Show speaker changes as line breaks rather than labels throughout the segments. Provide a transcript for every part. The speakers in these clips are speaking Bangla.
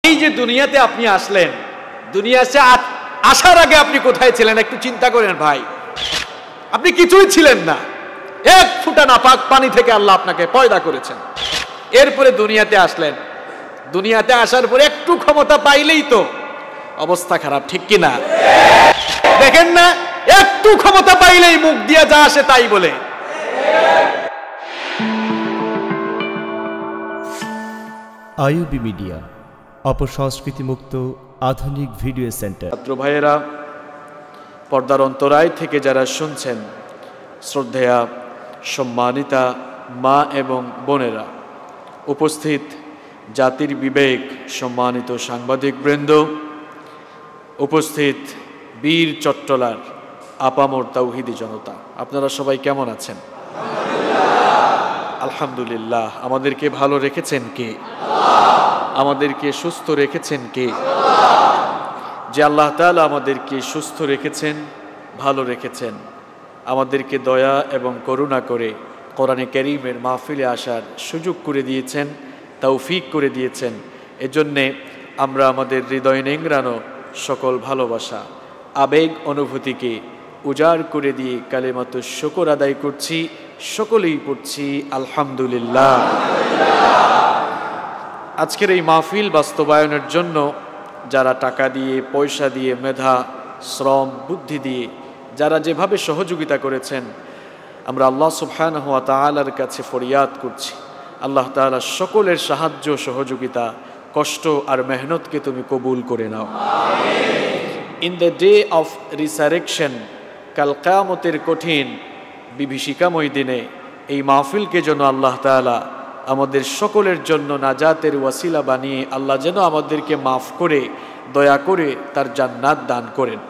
এই যে দুনিয়াতে আপনি আসলেন, দুনিয়াতে আসার আগে আপনি কোথায় ছিলেন একটু চিন্তা করেন ভাই। আপনি কিছুই ছিলেন না, এক ফোঁটা নাপাক পানি থেকে আল্লাহ আপনাকে পয়দা করেছেন। এরপরে দুনিয়াতে আসলেন, দুনিয়াতে আসার পরে একটু ক্ষমতা পাইলেই তো অবস্থা খারাপ, ঠিক কিনা? দেখেন না, একটু ক্ষমতা পাইলেই মুখ দিয়া যা আসে তাই বলে।
আইইউবি মিডিয়া, অপসংস্কৃতি মুক্ত আধুনিক ভিডিও সেন্টার।
ছাত্র ভাইয়েরা, পর্দার অন্তরায় থেকে যারা শুনছেন, শ্রদ্ধেয়া সম্মানিতা মা এবং বোনেরা, উপস্থিত জাতির বিবেক সম্মানিত সাংবাদিক বৃন্দ, উপস্থিত বীর চট্টলার আপামর তাওহীদি জনতা, আপনারা সবাই কেমন আছেন? আলহামদুলিল্লাহ। আমাদেরকে ভালো রেখেছেন কে? আমাদেরকে সুস্থ রেখেছেন কে? যে আল্লাহ তাআলা আমাদেরকে সুস্থ রেখেছেন, ভালো রেখেছেন, আমাদেরকে দয়া এবং করুণা করে কোরআনে কারীমের মাহফিলে আসার সুযোগ করে দিয়েছেন, তৌফিক করে দিয়েছেন। এজন্যে আমরা আমাদের হৃদয় নেংড়ানো সকল ভালোবাসা, আবেগ, অনুভূতিকে উজাড় করে দিয়ে কালিমাতুশ শুকর আদায় করছি, সকলেই পড়ছি আলহামদুলিল্লাহ। আজকের এই মাহফিল বাস্তবায়নের জন্য যারা টাকা দিয়ে, পয়সা দিয়ে, মেধা, শ্রম, বুদ্ধি দিয়ে যারা যেভাবে সহযোগিতা করেছেন, আমরা আল্লাহ সুবহানাহু ওয়া তাআলার কাছে ফরিয়াদ করছি, আল্লাহ তাআলা সকলের সাহায্য, সহযোগিতা, কষ্ট আর মেহনতকে তুমি কবুল করে নাও। In the day of resurrection, কাল কিয়ামতের কঠিন বিভীষিকাময় দিনে এই মাহফিলকে যেন আল্লাহ তাআলা আমাদের সকলের জন্য নাজাতের ওয়াসিলা বানিয়ে আল্লাহ যেন আমাদেরকে মাফ করে, দয়া করে তার জান্নাত দান করেন।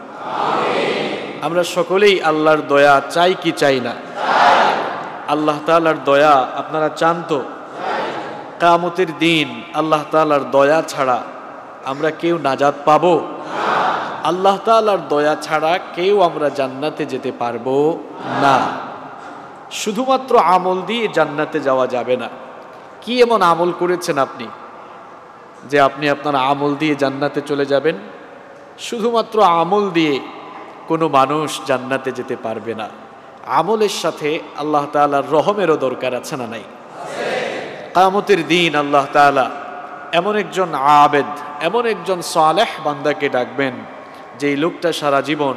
আমরা সকলেই আল্লাহর দয়া চাই কি চাই না? আল্লাহ তাআলার দয়া আপনারা চান তো? কিয়ামতের দিন আল্লাহ তাআলার দয়া ছাড়া আমরা কেউ নাজাত পাবো? আল্লাহ তাআলার দয়া ছাড়া কেউ আমরা জান্নাতে যেতে পারবো না। শুধুমাত্র আমল দিয়ে জান্নাতে যাওয়া যাবে না। কি এমন আমল করেছেন আপনি যে আপনি আপনার আমল দিয়ে জান্নাতে চলে যাবেন? শুধুমাত্র আমল দিয়ে কোনো মানুষ জান্নাতে যেতে পারবে না। আমলের সাথে আল্লাহ তাআলার রহমেরও দরকার আছে না নাই? কিয়ামতের দিন আল্লাহ তাআলা এমন একজন আবেদ, এমন একজন সালেহ বান্দাকে ডাকবেন, যেই লোকটা সারা জীবন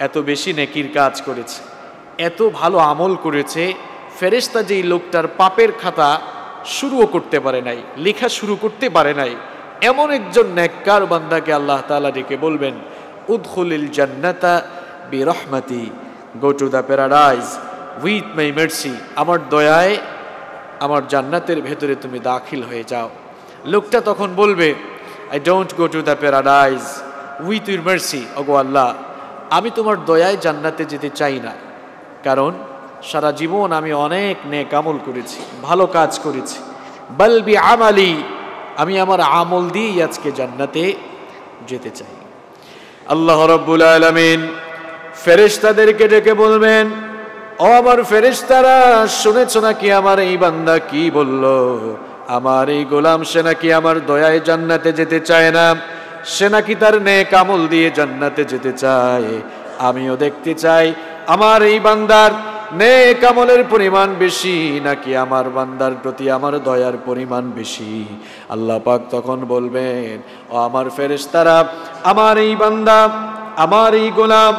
এত বেশি নেকির কাজ করেছে, এত ভালো আমল করেছে, ফেরেশতা যেই লোকটার পাপের খাতা শুরুও করতে পারে নাই, লেখা শুরু করতে পারে নাই, এমন একজন নেককার বান্দাকে আল্লাহ তাআলা ডেকে বলবেন, উদখুলিল জান্নাতা বিরহমাতি, go to the paradise with my mercy, আমার দয়ায় আমার জান্নাতের ভেতরে তুমি দাখিল হয়ে যাও। লোকটা তখন বলবে, I don't go to the paradise with your mercy, ওগো আল্লাহ, আমি তোমার দয়ায় জান্নাতে যেতে চাই না, কারণ সারা জীবন আমি অনেক নেক আমল করেছি, ভালো কাজ করেছি। বাল বি আমালি, আমি আমার আমল দিয়েই আজকে জান্নাতে যেতে চাই। আল্লাহ রাব্বুল আলামিন ফেরেশতাদেরকে ডেকে বলবেন, ও আমার ফেরেশতারা, শুনেছো নাকি আমার এই বান্দা কি বলল? আমার এই গোলাম, সে নাকি আমার দয়ায় জান্নাতে যেতে চায় না, সে নাকি তার নেক আমল দিয়ে জান্নাতে যেতে চায়। আমিও দেখতে চাই আমার এই বান্দার নেক আমলের পরিমাণ বেশি নাকি আমার বান্দার প্রতি আমার দয়ার পরিমাণ বেশি। আল্লাহ পাক তখন বলবেন, ও আমার ফেরেশতারা, আমার এই বান্দা, আমার এই গোলাম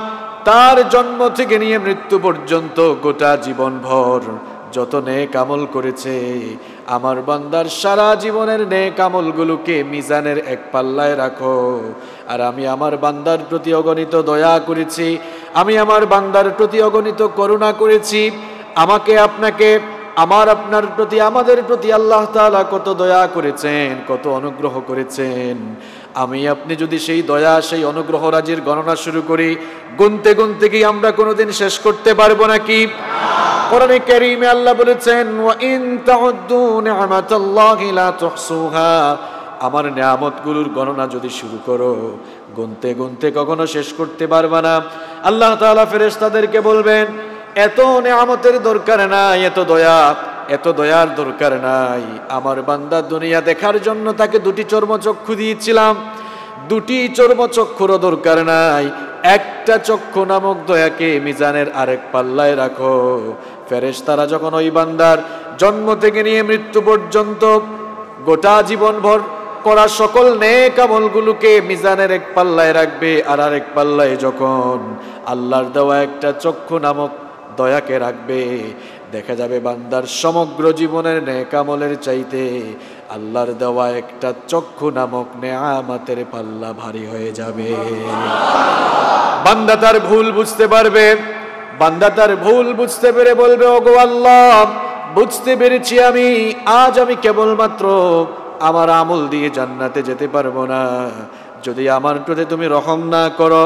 তার জন্ম থেকে নিয়ে মৃত্যু পর্যন্ত গোটা জীবনভর যত নেক আমল করেছে, আমার বান্দার সারা জীবনের নেক আমলগুলোকে মিজানের এক পাল্লায় রাখো। আর আমি আমার বান্দার প্রতি অগণিত দয়া করেছি, আমি আমার বান্দার প্রতি অগণিত করুণা করেছি। আমাকে, আপনাকে, আমার আপনার প্রতি, আমাদের প্রতি আল্লাহ তাআলা কত দয়া করেছেন, কত অনুগ্রহ করেছেন। আমি আপনি যদি সেই দয়া, সেই অনুগ্রহ রাজির গণনা শুরু করি, গুনতে গুনতে কি আমরা কোনোদিন শেষ করতে পারবো নাকি? কোরআনে কারীমে আল্লাহ বলেছেন, ওয়া ইন তাউদ্দু নি'মাতাল্লাহি লা তুহসুহা, আমার নিয়ামতগুলোর গণনা যদি শুরু করো, গুনতে গুনতে কখনো শেষ করতে পারবে না। আল্লাহ তাআলা ফেরেশতাদেরকে বলবেন, এত নিয়ামতের দরকার নাই, এত দয়া, এত দয়ার দরকার নাই। আমার বান্দা দুনিয়া দেখার জন্য তাকে দুটি চর্মচক্ষু দিয়েছিলাম, দুটি চর্মচক্ষুরও দরকার নাই, একটা চক্ষু নামক দয়াকে মিজানের আরেক পাল্লায় রাখো। ফেরেশতারা যখন ওই বান্দার জন্ম থেকে নিয়ে মৃত্যু পর্যন্ত গোটা জীবনভর করা সকল নেক আমলগুলোকে মিজানের এক পাল্লায় রাখবে, আর আরেক পাল্লায় যখন আল্লাহর দেওয়া একটা চক্ষু নামক দয়াকে রাখবে, দেখা যাবে বান্দার সমগ্র জীবনের নেক আমলের চাইতে আল্লাহর দেওয়া একটা চক্ষু নামক নেয়ামতের পাল্লা ভারী হয়ে যাবে। বান্দা তার ভুল বুঝতে পারবে, বান্দা তার ভুল বুঝতে পেরে বলবে, ওগো আল্লাহ, বুঝতে পেরেছি আজ আমি কেবলমাত্র আমার আমল দিয়ে জান্নাতে যেতে পারবো না। যদি আমার প্রতি তুমি রহম না করো,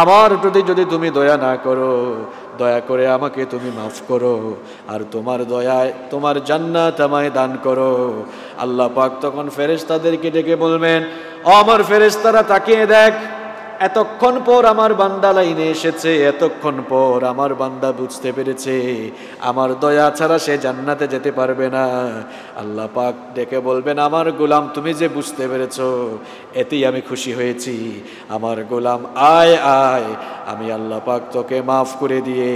আমার প্রতি যদি তুমি দয়া না করো, দয়া করে আমাকে তুমি মাফ করো, আর তোমার দয়ায় তোমার জান্নাত আমায় দান করো। আল্লাহ পাক তখন ফেরেশতাদেরকে ডেকে বলবেন, ও আমার ফেরেশতারা, তাকিয়ে দেখ, এতক্ষণ পর আমার বান্দা লাইনে এসেছে, এতক্ষণ পর আমার বান্দা বুঝতে পেরেছে আমার দয়া ছাড়া সে জান্নাতে যেতে পারবে না। আল্লাহ পাক ডেকে বলবেন, আমার গোলাম, তুমি যে বুঝতে পেরেছো এতেই আমি খুশি হয়েছি। আমার গোলাম, আয় আয়, আমি আল্লাহ পাক তোকে মাফ করে দিয়ে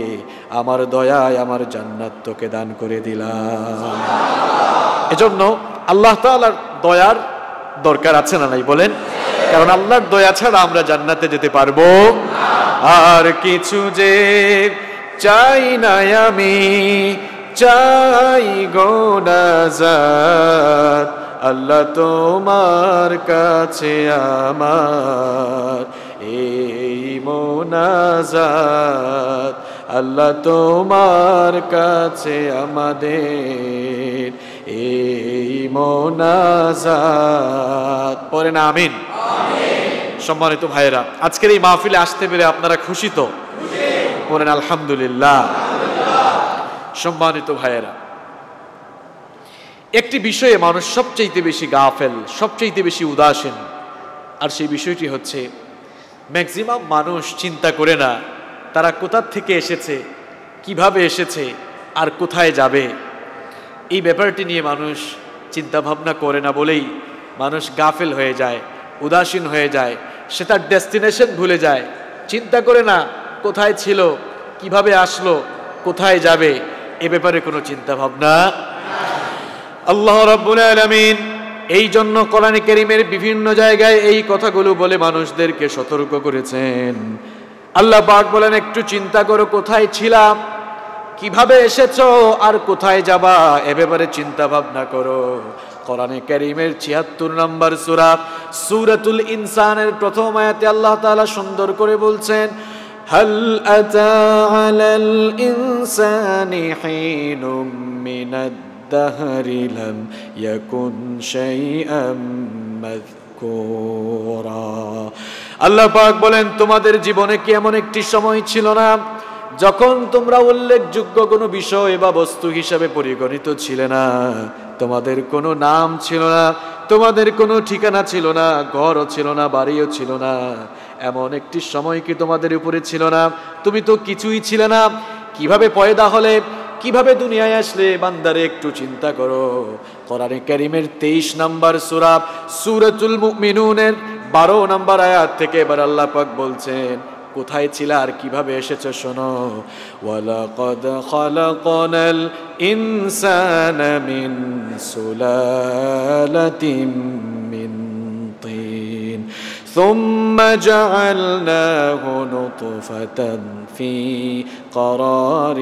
আমার দয়ায় আমার জান্নাত তোকে দান করে দিলাম। এজন্য আল্লাহ তাআলার দয়ার দরকার আছে না নাই বলেন? কারণ আল্লাহর দয়া ছাড়া আমরা জান্নাতে যেতে পারবো আর কিছু যে চাই না আমি, চাই গো নাজাত আল্লাহ তোমার কাছে আমার এই মোনাজাত, আল্লাহ তোমার কাছে আমাদের এই মোনাজাত। পড়েন আমিন। সম্মানিত ভাইয়েরা, আজকের এই মাহফিলে আসতে পেরে আপনারা খুশি তো? বলেন আলহামদুলিল্লাহ। সম্মানিত ভাইয়েরা, একটি বিষয়ে মানুষ সবচেয়ে বেশি গাফেল, সবচেয়ে বেশি উদাসীন, আর সেই বিষয়টি হচ্ছে ম্যাক্সিমাম মানুষ চিন্তা করে না তারা কোথা থেকে এসেছে, কিভাবে এসেছে, আর কোথায় যাবে। এই ব্যাপারটি নিয়ে মানুষ চিন্তা ভাবনা করে না বলেই মানুষ গাফেল হয়ে যায়, উদাসীন হয়ে যায়, সে তার ডেস্টিনেশন ভুলে যায়, চিন্তা করে না কোথায় ছিল, কিভাবে আসলো, কোথায় যাবে, এ ব্যাপারে কোনো চিন্তা ভাবনা। আল্লাহ রাব্বুল আলামিন এই জন্য কোরআনে কারীমের বিভিন্ন জায়গায় এই কথাগুলো বলে মানুষদেরকে সতর্ক করেছেন। আল্লাহ পাক বলেন, একটু চিন্তা করো কোথায় ছিলাম, কিভাবে এসেছো, আর কোথায় যাবা, এ ব্যাপারে চিন্তা ভাবনা করো। কোরআনে কারীমের ৭৬ নম্বর সূরা সূরাতুল ইনসানের প্রথম আয়াতে আল্লাহ তাআলা সুন্দর করে বলছেন, হাল আতা আলাল ইনসানি হিনুম মিনাদ দাহরি লাম ইয়াকুন শাইআম মাযকুরা। আল্লাহ পাক বলেন, তোমাদের জীবনে কি এমন একটি সময় ছিল না যখন তোমরা উল্লেখযোগ্য কোনো বিষয় বা বস্তু হিসাবে পরিগণিত ছিলে না? তোমাদের কোনো নাম ছিল না, তোমাদের কোনো ঠিকানা ছিল না, ঘরও ছিল না, বাড়িও ছিল না। এমন একটি সময় কি তোমাদের উপরে ছিল না? তুমি তো কিছুই ছিলে না। কিভাবে পয়দা হলে, কিভাবে দুনিয়ায় আসলে, বান্দারে একটু চিন্তা করো। কোরআনে কারীমের ২৩ নম্বর সূরা সূরাতুল মুমিনুনের ১২ নম্বর আয়াত থেকে এবার আল্লাহ পাক বলছেন, কোথায় ছিলা আর কিভাবে এসেছো শোনো। ওয়ালাকাদ খালাকনাল ইনসানা মিন সুলালাতিন মিন তিন সুম্মা জাআলনাহু নুতফাতান ফি قرارٍ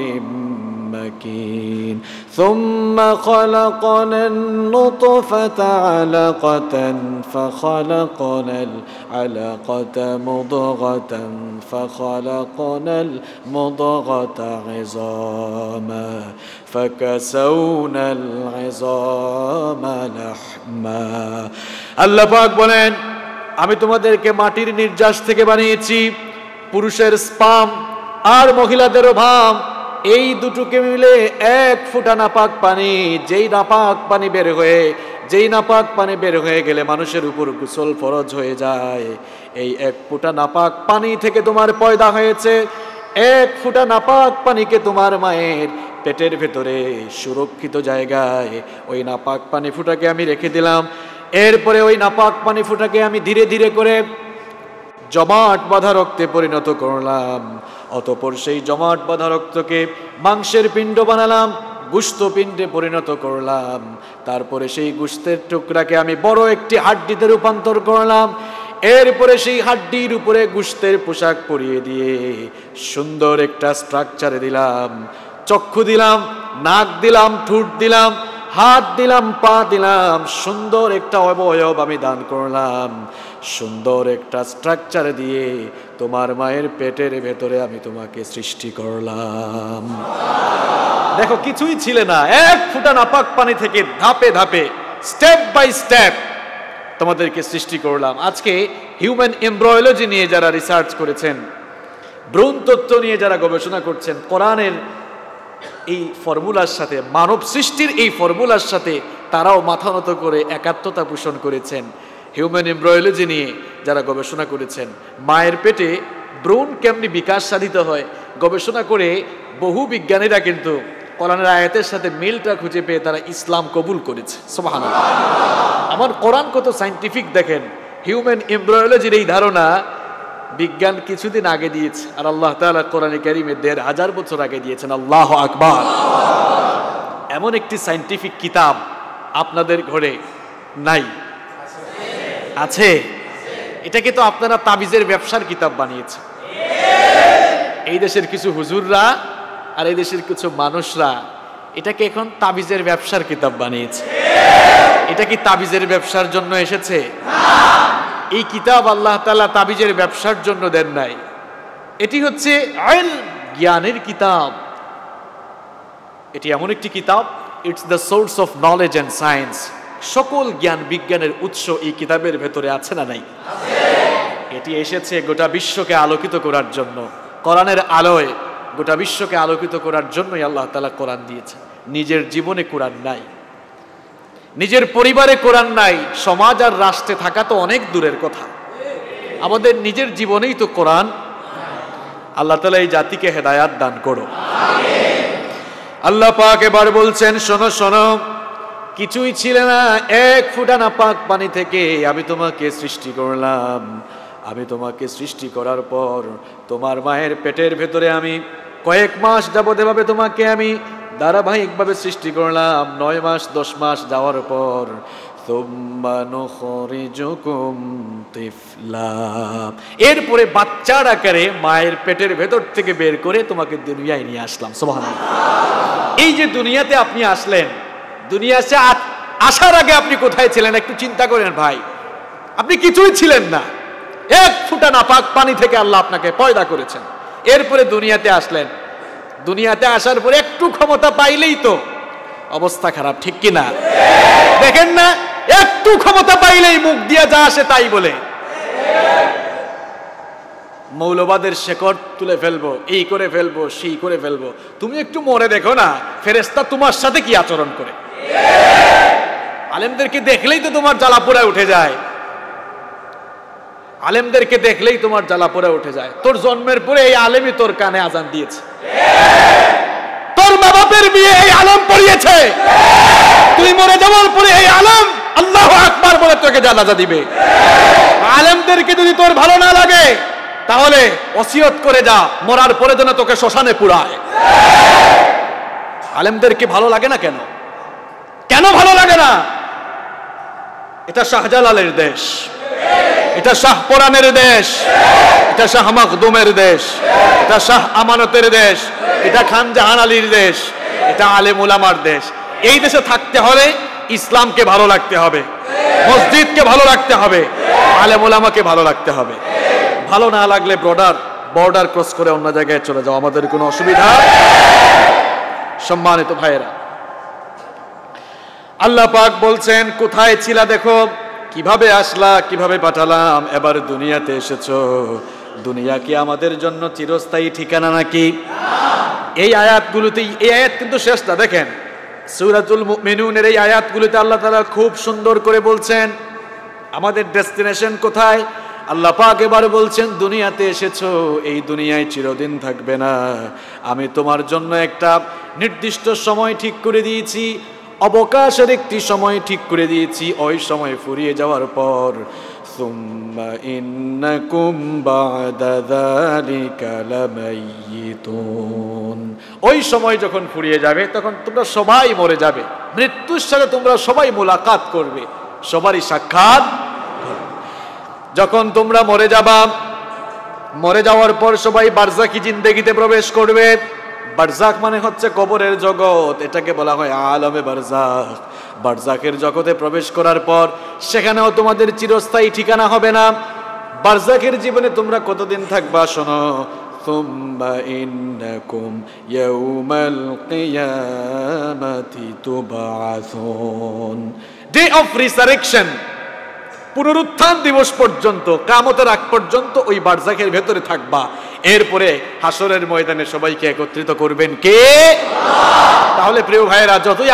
مكين ثم خلقنا النطفة علقة فخلقنا العلقة مضغة فخلقنا المضغة عظاما فكسونا العظام لحما আল্লাহ পাক বলেন, আমি তোমাদেরকে মাটির নির্যাস থেকে বানিয়েছি। পুরুষের স্পাম আর মহিলাদের ভাম, এই দুটোকে মিলে এক ফোঁটা নাপাক পানি, যেই নাপাক পানি বের হয়ে গেলে মানুষের উপর গোসল ফরজ হয়ে যায়। এই এক ফোঁটা নাপাক পানি থেকে তোমার পয়দা হয়েছে। এক ফোঁটা নাপাক পানিকে তোমার মায়ের পেটের ভেতরে সুরক্ষিত জায়গায় ওই নাপাক পানি ফুটাকে আমি রেখে দিলাম। এরপরে ওই নাপাক পানি ফুটাকে আমি ধীরে ধীরে করে জমাট বাঁধা রক্তে পরিণত করলাম। অতঃপর সেই জমাট বাঁধা রক্তকে মাংসের পিণ্ড বানালাম, গোশত পিণ্ডে পরিণত করলাম। তারপরে সেই গোশতের টুকরাকে আমি বড় একটি হাড্ডিতে রূপান্তর করলাম। এরপরে সেই হাড্ডির উপরে গোশতের পোশাক পরিয়ে দিয়ে সুন্দর একটা স্ট্রাকচারে দিলাম। চক্ষু দিলাম, নাক দিলাম, ঠোঁট দিলাম, হাত দিলাম, পা দিলাম, সুন্দর একটা অবয়ব আমি দান করলাম। সুন্দর একটা স্ট্রাকচার দিয়ে তোমার মায়ের পেটের ভেতরে আমি তোমাকে সৃষ্টি করলাম। দেখো, কিছুই ছিলে না, এক ফোঁটা নাপাক পানি থেকে ধাপে ধাপে স্টেপ বাই স্টেপ তোমাদেরকে সৃষ্টি করলাম। আজকে হিউম্যান এমব্রায়োলজি নিয়ে যারা রিসার্চ করেছেন, ভ্রূণ তত্ত্ব নিয়ে যারা গবেষণা করছেন, কোরআনের এই ফর্মুলার সাথে, মানব সৃষ্টির এই ফর্মুলার সাথে তারাও মাথা নত করে একাত্মতা পোষণ করেছেন। হিউম্যান এমব্রায়োলজি নিয়ে যারা গবেষণা করেছেন, মায়ের পেটে ভ্রূণ কেমনি বিকাশ সাধিত হয় গবেষণা করে বহু বিজ্ঞানীরা কিন্তু কোরআনের আয়াতের সাথে মিলটা খুঁজে পেয়ে তারা ইসলাম কবুল করেছে। সুবহানাল্লাহ। আমার কোরআন কত সায়েন্টিফিক দেখেন। হিউম্যান এমব্রায়োলজির এই ধারণা বিজ্ঞান কিছুদিন আগে দিয়েছে, আর আল্লাহ তাআলা কোরআনে কারীমে ১৫০০ বছর আগে দিয়েছেন। আল্লাহু আকবার। এমন একটি সায়েন্টিফিক কিতাব আপনাদের ঘরে নাই? আছে। এটাকে তো আপনারা তাবিজের ব্যবসার কিতাব বানিয়েছেন। এই দেশের কিছু হুজুররা আর এই দেশের কিছু মানুষরা এটাকে এখন তাবিজের ব্যবসার কিতাব বানিয়েছে। এটা কি তাবিজের ব্যবসার জন্য এসেছে? এই কিতাব আল্লাহ তাআলা তাবিজের ব্যবসার জন্য দেন নাই। এটি হচ্ছে জ্ঞানের কিতাব। এটি এমন একটি কিতাব, it's the source of knowledge and science. সকল জ্ঞান বিজ্ঞানের উৎস এই কিতাবের ভেতরে আছে না নাই? এটি এসেছে গোটা বিশ্বকে আলোকিত করার জন্য। কোরআনের আলোয় গোটা বিশ্বকে আলোকিত করার জন্যই আল্লাহ তাআলা কোরআন দিয়েছে। নিজের জীবনে কোরআন নাই, নিজের পরিবারে কোরআন নাই, সমাজ আর রাষ্ট্রে থাকা তো অনেক দূরের কথা, আমাদের নিজের জীবনেই তো কোরআন। আল্লাহ তাআলা এই জাতিকে হেদায়াত দান করো। আল্লাহ পাক এবার বলছেন, শোনো শোনো, কিছুই ছিল না, এক ফোঁটা নাপাক পানি থেকে আমি তোমাকে সৃষ্টি করলাম। আমি তোমাকে সৃষ্টি করার পর তোমার মায়ের পেটের ভেতরে আমি কয়েক মাস যাবত এভাবে তোমাকে আমি ধারাবাহিকভাবে সৃষ্টি করলাম। 9 মাস 10 মাস যাওয়ার পর এরপরে বাচ্চার আকারে মায়ের পেটের ভেতর থেকে বের করে তোমাকে দুনিয়ায় নিয়ে আসলাম। সুবহানাল্লাহ। এই যে দুনিয়াতে আপনি আসলেন, দুনিয়াতে আসার আগে আপনি কোথায় ছিলেন একটু চিন্তা করেন ভাই। আপনি কিছুই ছিলেন না, এক ফোঁটা নাপাক পানি থেকে আল্লাহ আপনাকে পয়দা করেছেন। এরপরে দুনিয়াতে আসলেন, দুনিয়াতে আসার পরে একটু ক্ষমতা পাইলেই তো অবস্থা খারাপ, ঠিক কি না? দেখেন না, একটু ক্ষমতা পাইলেই মুখ দিয়ে যা আসে তাই বলে, মৌলবাদের শেকড় তুলে ফেলবো, এই করে ফেলবো, সেই করে ফেলবো। তুমি একটু মরে দেখো না, ফেরেশতা তোমার সাথে কি আচরণ করে। আলেমদেরকে দেখলেই তো তোমার জ্বালা পোড়া উঠে যায়, আলেমদেরকে দেখলেই তোমার জ্বালা পোড়া উঠে যায়। তোর জন্মের পরে এই আলেমই তোর কানে আজান দিয়েছে, তোর মা বাপের বিয়ে এই আলেম পড়িয়েছে, তুই মরে যাওয়ার পরে এই আলেম আল্লাহু আকবার বলে তোকে জানাজা দিবে। আলেমদেরকে যদি তোর ভালো না লাগে তাহলে ওসিয়ত করে যা, মরার পরে যেন তোকে শ্মশানে পুরায়। আলেমদেরকে ভালো লাগে না কেন? কেন ভালো লাগে না? এটা শাহজালালের দেশ, এটা শাহপরানের দেশ, এটা শাহ মখদুমের দেশ, এটা শাহ আমানতের দেশ, এটা খান জাহান আলীর দেশ, এটা আলেম উলামার দেশ। এই দেশে থাকতে হলে ইসলামকে ভালো লাগতে হবে, মসজিদকে ভালো রাখতে হবে, আলেম উলামাকে ভালো রাখতে হবে। ভালো না লাগলে বর্ডার ক্রস করে অন্য জায়গায় চলে যাও, আমাদের কোনো অসুবিধা। সম্মানিত ভাইয়েরা, আল্লাহ পাক বলছেন, কোথায় ছিলা দেখো, কিভাবে আসলা, কিভাবে পাঠালাম, এবার দুনিয়াতে এসেছো। দুনিয়া কি আমাদের জন্য চিরস্থায়ী ঠিকানা নাকি? এই আয়াতগুলোতে, এই আয়াত কিন্তু শেষ না, দেখেন সূরাতুল মুমিনুনের এই আয়াতগুলোতে আল্লাহ তাআলা খুব সুন্দর করে বলছেন আমাদের ডেস্টিনেশন কোথায়। আল্লাহ পাক এবার বলছেন, দুনিয়াতে এসেছো, এই দুনিয়ায় চিরদিন থাকবে না। আমি তোমার জন্য একটা নির্দিষ্ট সময় ঠিক করে দিয়েছি, অবকাশের একটি সময় ঠিক করে দিয়েছি। ওই সময় ফুরিয়ে যাওয়ার পর সুম্মা ইন্নাকুম বা'দা যালিকা লামাইয়িতুন, ওই সময় যখন ফুরিয়ে যাবে তখন তোমরা সবাই মরে যাবে। মৃত্যুর সাথে তোমরা সবাই মোলাকাত করবে, সবারই সাক্ষাৎ। যখন তোমরা মরে যাবা, মরে যাওয়ার পর সবাই বারজাকি জিন্দেগিতে প্রবেশ করবে। বারজাক মানে হচ্ছে কবরের জগৎ, এটাকে বলা হয় আলমে বারজাক। বারজাকের জগতে প্রবেশ করার পর সেখানেও তোমাদের চিরস্থায়ী ঠিকানা হবে না। বারজাকের জীবনে তোমরা কতদিন থাকবা শোনো, সুম্মা ইন্নাকুম ইয়াউমাল কিয়ামাতি তুবআসুন, ডে অফ রিসারেকশন, পুনরুত্থান দিবস পর্যন্ত, কিয়ামতের আগ পর্যন্ত ওই বারজাকের ভেতরে থাকবা। এরপরে হাসরের ময়দানে সবাইকে একত্রিত করবেন কে? তাহলে প্রিয় ভাইয়েরা, যতই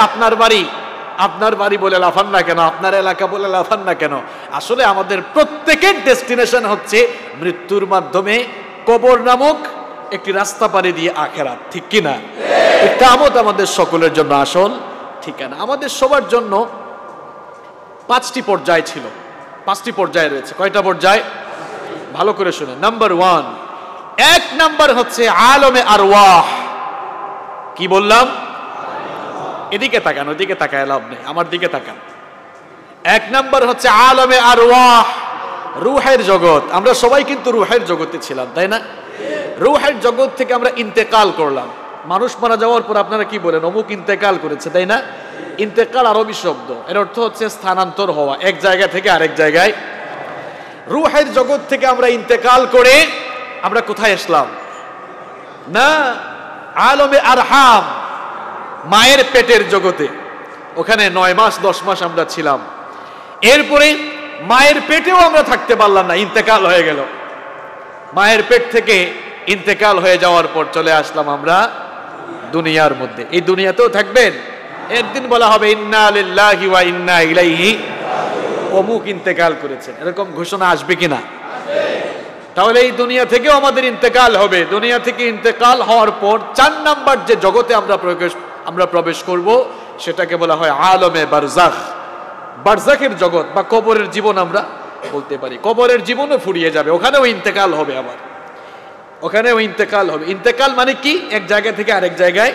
আপনার বাড়ি বলে লাফান না কেন, আপনার এলাকা বলে লাফান না কেন, আসলে আমাদের প্রত্যেকের ডেস্টিনেশন হচ্ছে মৃত্যুর মাধ্যমে কবর নামক একটি রাস্তা পাড়ি দিয়ে আখেরাত, ঠিক কিনা? কিয়ামত আমাদের সকলের জন্য আসল ঠিকানা। আমাদের সবার জন্য 5টি পর্যায় ছিল, 5টি পর্যায় রয়েছে। কয়টা পর্যায়? ভালো করে শুনে। নাম্বার 1, 1 নাম্বার হচ্ছে আলমে আরওয়াহ। কি বললাম? এদিকে তাকান, ওদিকে তাকায় লাভ নেই, আমার দিকে তাকান। 1 নাম্বার হচ্ছে আলমে আরওয়াহ, রূহের জগৎ। আমরা সবাই কিন্তু রূহের জগতে ছিলাম, তাই না? রূহের জগৎ থেকে আমরা ইন্তেকাল করলাম। মানুষ মারা যাওয়ার পর আপনারা কি বলেন? অমুক ইন্তেকাল করেছে, তাই না? ইন্তেকাল আরবি শব্দ, এর অর্থ হচ্ছে স্থানান্তর হওয়া, এক জায়গা থেকে আরেক জায়গায়। রূহের জগৎ থেকে আমরা ইন্তেকাল করে আমরা কোথায় আসলাম? না, আলমে আরহাম, মায়ের পেটের জগতে। ওখানে 9 মাস 10 মাস আমরা ছিলাম। এরপরে মায়ের পেটেও আমরা থাকতে পারলাম না, ইন্তেকাল হয়ে গেল। মায়ের পেট থেকে ইন্তেকাল হয়ে যাওয়ার পর চলে আসলাম আমরা দুনিয়ার মধ্যে। এই দুনিয়াতেও থাকবেন, একদিন বলা হবে ইন্না লিল্লাহি ওয়া ইন্না ইলাইহি, অমুক ইন্তেকাল করেছেন, এরকম ঘোষণা আসবে কিনা? তাহলে এই দুনিয়া থেকেও আমাদের ইন্তেকাল হবে। দুনিয়া থেকে ইন্তেকাল হওয়ার পর 4 নাম্বার যে জগতে আমরা প্রবেশ করব সেটাকে বলা হয় আলমে বারজাখ, বারজাখের জগৎ বা কবরের জীবন আমরা বলতে পারি। কবরের জীবনও ফুরিয়ে যাবে, ওখানেও ইন্তেকাল হবে, আবার ওখানেও ইন্তেকাল হবে। ইন্তেকাল মানে কি? এক জায়গা থেকে আরেক জায়গায়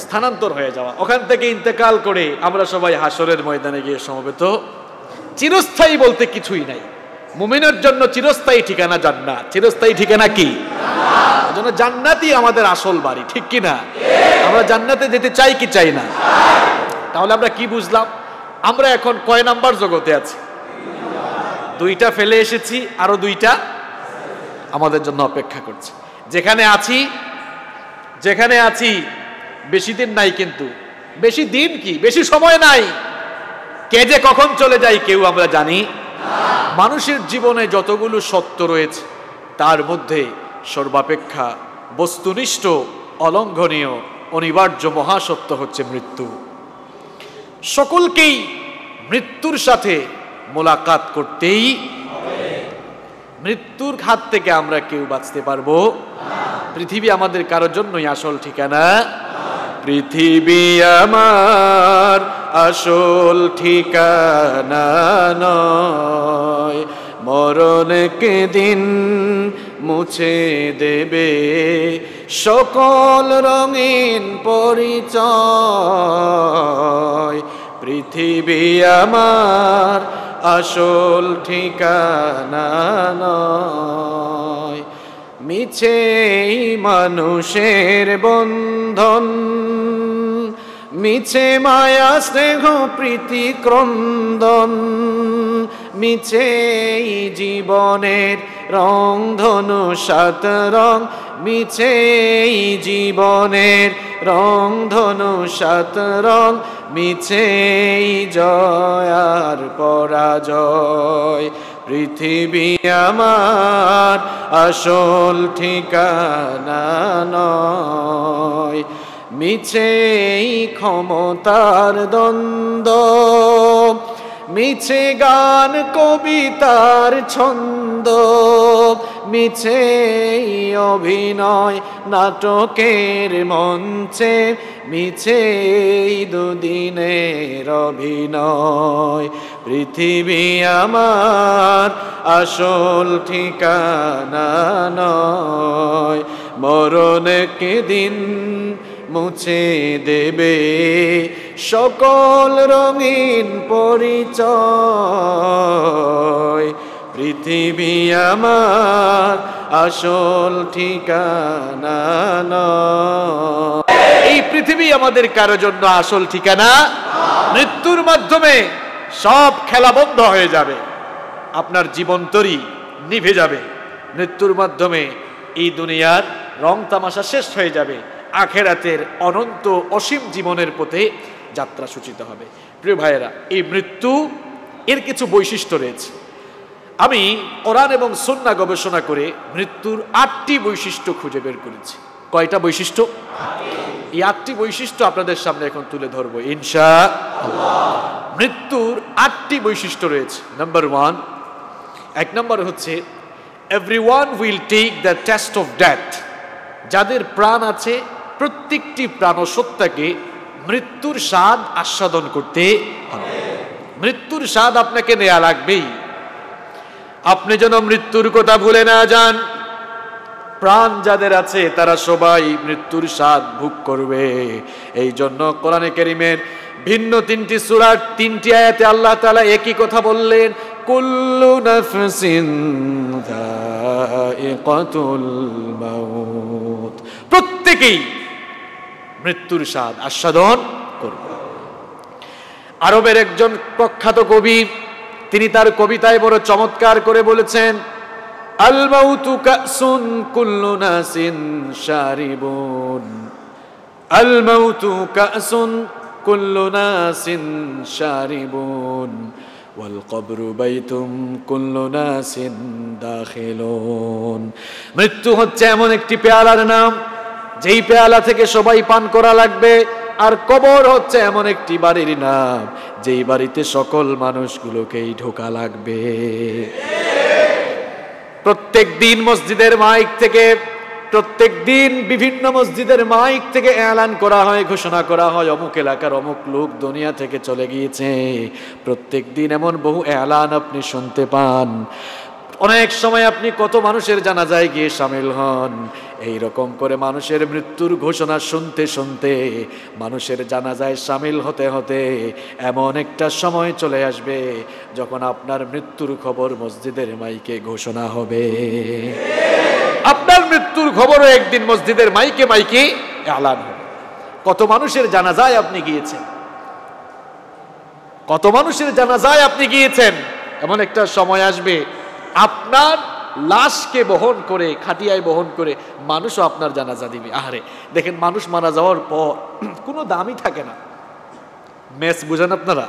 স্থানান্তর হয়ে যাওয়া। ওখান থেকে ইন্তেকাল করে আমরা সবাই হাসরের ময়দানে গিয়ে সমবেত। চিরস্থায়ী বলতে কিছুই নাই। মুমিনের জন্য চিরস্থায়ী ঠিকানা জান্নাত। চিরস্থায়ী ঠিকানা কি? এজন্য জান্নাতই আমাদের আসল বাড়ি, ঠিক কি না? আমরা জান্নাতে যেতে চাই কি চাই না? তাহলে আমরা কি বুঝলাম? আমরা এখন কয় নাম্বার জগতে আছি? 2টা ফেলে এসেছি, আরো 2টা আমাদের জন্য অপেক্ষা করছে। যেখানে আছি বেশি দিন নাই, কিন্তু বেশি দিন কি, বেশি সময় নাই। কে যে কখন চলে যায় কেউ আমরা জানি। মানুষের জীবনে যতগুলো সত্য রয়েছে তার মধ্যে সর্বাপেক্ষা বস্তুনিষ্ঠ, অলঙ্ঘনীয়, অনিবার্য মহাসত্য হচ্ছে মৃত্যু। সকলকেই মৃত্যুর সাথে মোলাকাত করতেই হবে। মৃত্যুর হাত থেকে আমরা কেউ বাঁচতে পারবো? পৃথিবী আমাদের কারোর জন্যই আসল ঠিকানা। পৃথিবী আমার আসল ঠিকানা নয়, মরণকে দিন মুছে দেবে সকল রঙিন পরিচয়। পৃথিবী আমার আসল ঠিকানা নয়, মিছেই মানুষের বন্ধন, মিছে মায়া স্নেহ প্রীতি ক্রন্দন, মিছেই জীবনের রং ধনু 7 রং, মিছেই জীবনের রং ধনু 7 রং, মিছেই জয় আর পরাজয়। পৃথিবী আমার আসল ঠিকানা নয়, মিছেই ক্ষমতার দ্বন্দ্ব, মিছে গান কবিতার ছন্দ, মিছে অভিনয় নাটকের মঞ্চে, মিছে দুদিনের অভিনয়। পৃথিবী আমার আসল ঠিকানা নয়, মরণকে দিন মুছে দেবে সকল রঙিন পরিচয়। পৃথিবী আমার আসল ঠিকানা নয়। এই পৃথিবী আমাদের কারো জন্য আসল ঠিকানা। মৃত্যুর মাধ্যমে সব খেলা বন্ধ হয়ে যাবে, আপনার জীবন তরি নিভে যাবে। মৃত্যুর মাধ্যমে এই দুনিয়ার রং তামাশা শেষ হয়ে যাবে, আখেরাতের অনন্ত অসীম জীবনের পথে যাত্রা সূচিত হবে। প্রিয় ভাইয়েরা, এই মৃত্যু এর কিছু বৈশিষ্ট্য রয়েছে। আমি কোরআন এবং সুন্নাহ গবেষণা করে মৃত্যুর 8টি বৈশিষ্ট্য খুঁজে বের করেছি। কয়টা বৈশিষ্ট্য? এই 8টি বৈশিষ্ট্য আপনাদের সামনে এখন তুলে ধরবো ইনশাআল্লাহ। মৃত্যুর 8টি বৈশিষ্ট্য রয়েছে। নাম্বার 1, 1 নম্বর হচ্ছে everyone will take the test of death. যাদের প্রাণ আছে প্রত্যেকটি প্রাণসত্তাকে মৃত্যুর স্বাদ আস্বাদন করতে হবে। মৃত্যুর স্বাদ আপনাকে নেওয়া লাগবেই। আপনি যেন মৃত্যুর কথা ভুলে না যান। প্রাণ যাদের আছে তারা সবাই মৃত্যুর স্বাদ ভোগ করবে। এই জন্য কোরআনে কারীমের ভিন্ন 3টি সূরার 3টি আয়াতে আল্লাহ তাআলা একই কথা বললেন, কুল্লু নাফসিন যায়িকাতুল মাউত। প্রত্যেকেই মৃত্যুর স্বাদ আস্বাদন করবে। আরবের একজন প্রখ্যাত কবি, তিনি তার কবিতায় বড় চমৎকার করে বলেছেন, আল মাউতু কাসুন কুল্লু নাসিন শারিবুন, আল মাউতু কাসুন কুল্লু নাসিন শারিবুন, ওয়াল কবরু বাইতুম কুল্লু নাসিন দাখিলুন। মৃত্যু হচ্ছে এমন একটি পেয়ালার নাম, যেই পেয়ালা থেকে সবাই পান করা লাগবে। আর কবর হচ্ছে এমন একটি বাড়ির নাম, যেই বাড়িতে সকল মানুষগুলোকেই ঢোকা লাগবে। প্রত্যেক দিন মসজিদের মাইক থেকে, প্রত্যেক দিন বিভিন্ন মসজিদের মাইক থেকে এলান করা হয়, ঘোষণা করা হয়, অমুক এলাকার অমুক লোক দুনিয়া থেকে চলে গিয়েছে। প্রত্যেক দিন এমন বহু এলান আপনি শুনতে পান। অনেক সময় আপনি কত মানুষের জানাজায় গিয়ে শামিল হন। এই রকম করে মানুষের মৃত্যুর ঘোষণা শুনতে শুনতে, মানুষের জানাজায় শামিল হতে হতে এমন একটা সময় চলে আসবে যখন আপনার মৃত্যুর খবর মসজিদের মাইকে ঘোষণা হবে। আপনার মৃত্যুর খবরও একদিন মসজিদের মাইকে মাইকে এলান হবে। কত মানুষের জানাজায় আপনি গিয়েছেন, কত মানুষের জানাজায় আপনি গিয়েছেন। এমন একটা সময় আসবে আপনার লাশকে বহন করে, খাটিয়ায় বহন করে মানুষও আপনার জানাজা দিবে। আহারে, দেখেন মানুষ মারা যাওয়ার পর কোনো দামই থাকে না। মেস বুঝেন আপনারা?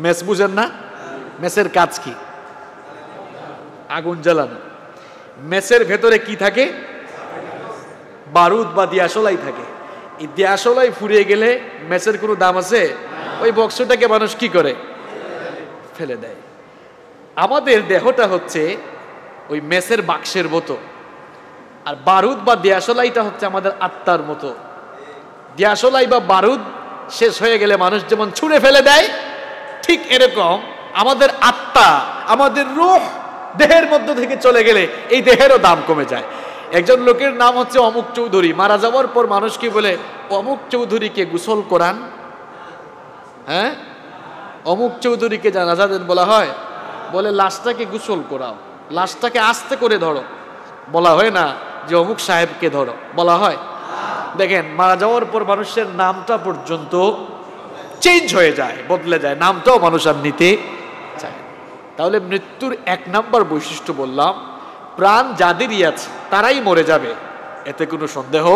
মেস বুঝেন না? মেসের কাজ কি? আগুন জ্বালানো। মেসের ভেতরে কি থাকে? বারুদ বা দিয়াশলাই থাকে। এই দিয়াশলাই ফুরিয়ে গেলে মেসের কোনো দাম আছে? ওই বক্সটাকে মানুষ কি করে? ফেলে দেয়। আমাদের দেহটা হচ্ছে ওই মেসের বাক্সের মতো, আর বারুদ বা দিয়াশলাইটা হচ্ছে আমাদের আত্মার মতো। দিয়াশলাই বা বারুদ শেষ হয়ে গেলে মানুষ যেমন ছুঁড়ে ফেলে দেয়, ঠিক এরকম আমাদের আত্মা, আমাদের রূহ দেহের মধ্য থেকে চলে গেলে এই দেহেরও দাম কমে যায়। একজন লোকের নাম হচ্ছে অমুক চৌধুরী, মারা যাওয়ার পর মানুষ কি বলে? অমুক চৌধুরীকে গোসল করান। হ্যাঁ, অমুক চৌধুরীকে জানাজা দেন বলা হয়? বলে লাশটাকে গোসল করাও, লাশটাকে আস্তে করে ধরো। বলা হয় না যে অমুক সাহেবকে ধরো, বলা হয়? দেখেন, মারা যাওয়ার পর মানুষের নামটা পর্যন্ত চেঞ্জ হয়ে যায়, বদলে যায়, নামটাও মানুষ আর নিতে চায়। তাহলে মৃত্যুর 1 নম্বর বৈশিষ্ট্য বললাম, প্রাণ যাদেরই আছে তারাই মরে যাবে, এতে কোনো সন্দেহ।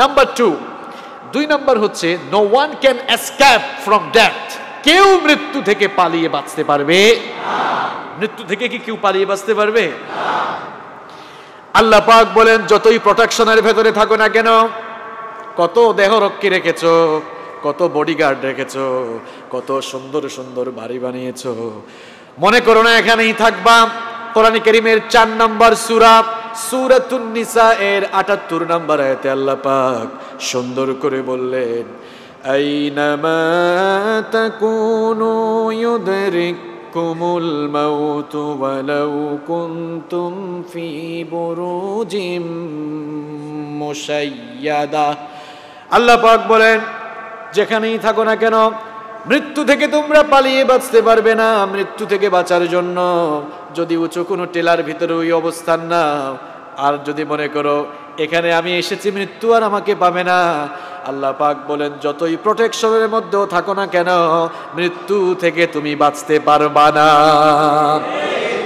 নাম্বার 2 নম্বর হচ্ছে no one can escape from death. কেউ মৃত্যু থেকে পালিয়ে বাঁচতে পারবে না। মৃত্যু থেকে কি কেউ পালিয়ে বাঁচতে পারবে? আল্লাহ পাক বলেন, যতই প্রোটেকশনের ভেতরে থাকো না কেন, কত দেহ রক্ষী রেখেছো, কত বডিগার্ড রেখেছো, কত সুন্দর সুন্দর বাড়ি বানিয়েছো। মনে করো না এখানেই থাকবা। কোরআন কারীমের 4 নম্বর সূরা সূরাতুন নিসা এর 78 নম্বর আয়াতে আল্লাহ পাক সুন্দর করে বললেন, আইনামা তাকুনু ইউদরিকুমুল মাউতু ওয়ালাউ কুনতুম ফি বুরুজিম মুশাইয়াদা। আল্লাহ পাক বলেন, যেখানেই থাকো না কেন মৃত্যু থেকে তোমরা পালিয়ে বাঁচতে পারবে না। মৃত্যু থেকে বাঁচার জন্য যদি উঁচু কোনো টেলার ভিতরে ওই অবস্থান না, আর যদি মনে করো এখানে আমি এসেছি মৃত্যু আর আমাকে পাবে না, আল্লাহ পাক বলেন যতই প্রোটেকশনের মধ্যেও থাকো না কেন মৃত্যু থেকে তুমি বাঁচতে পারবা না।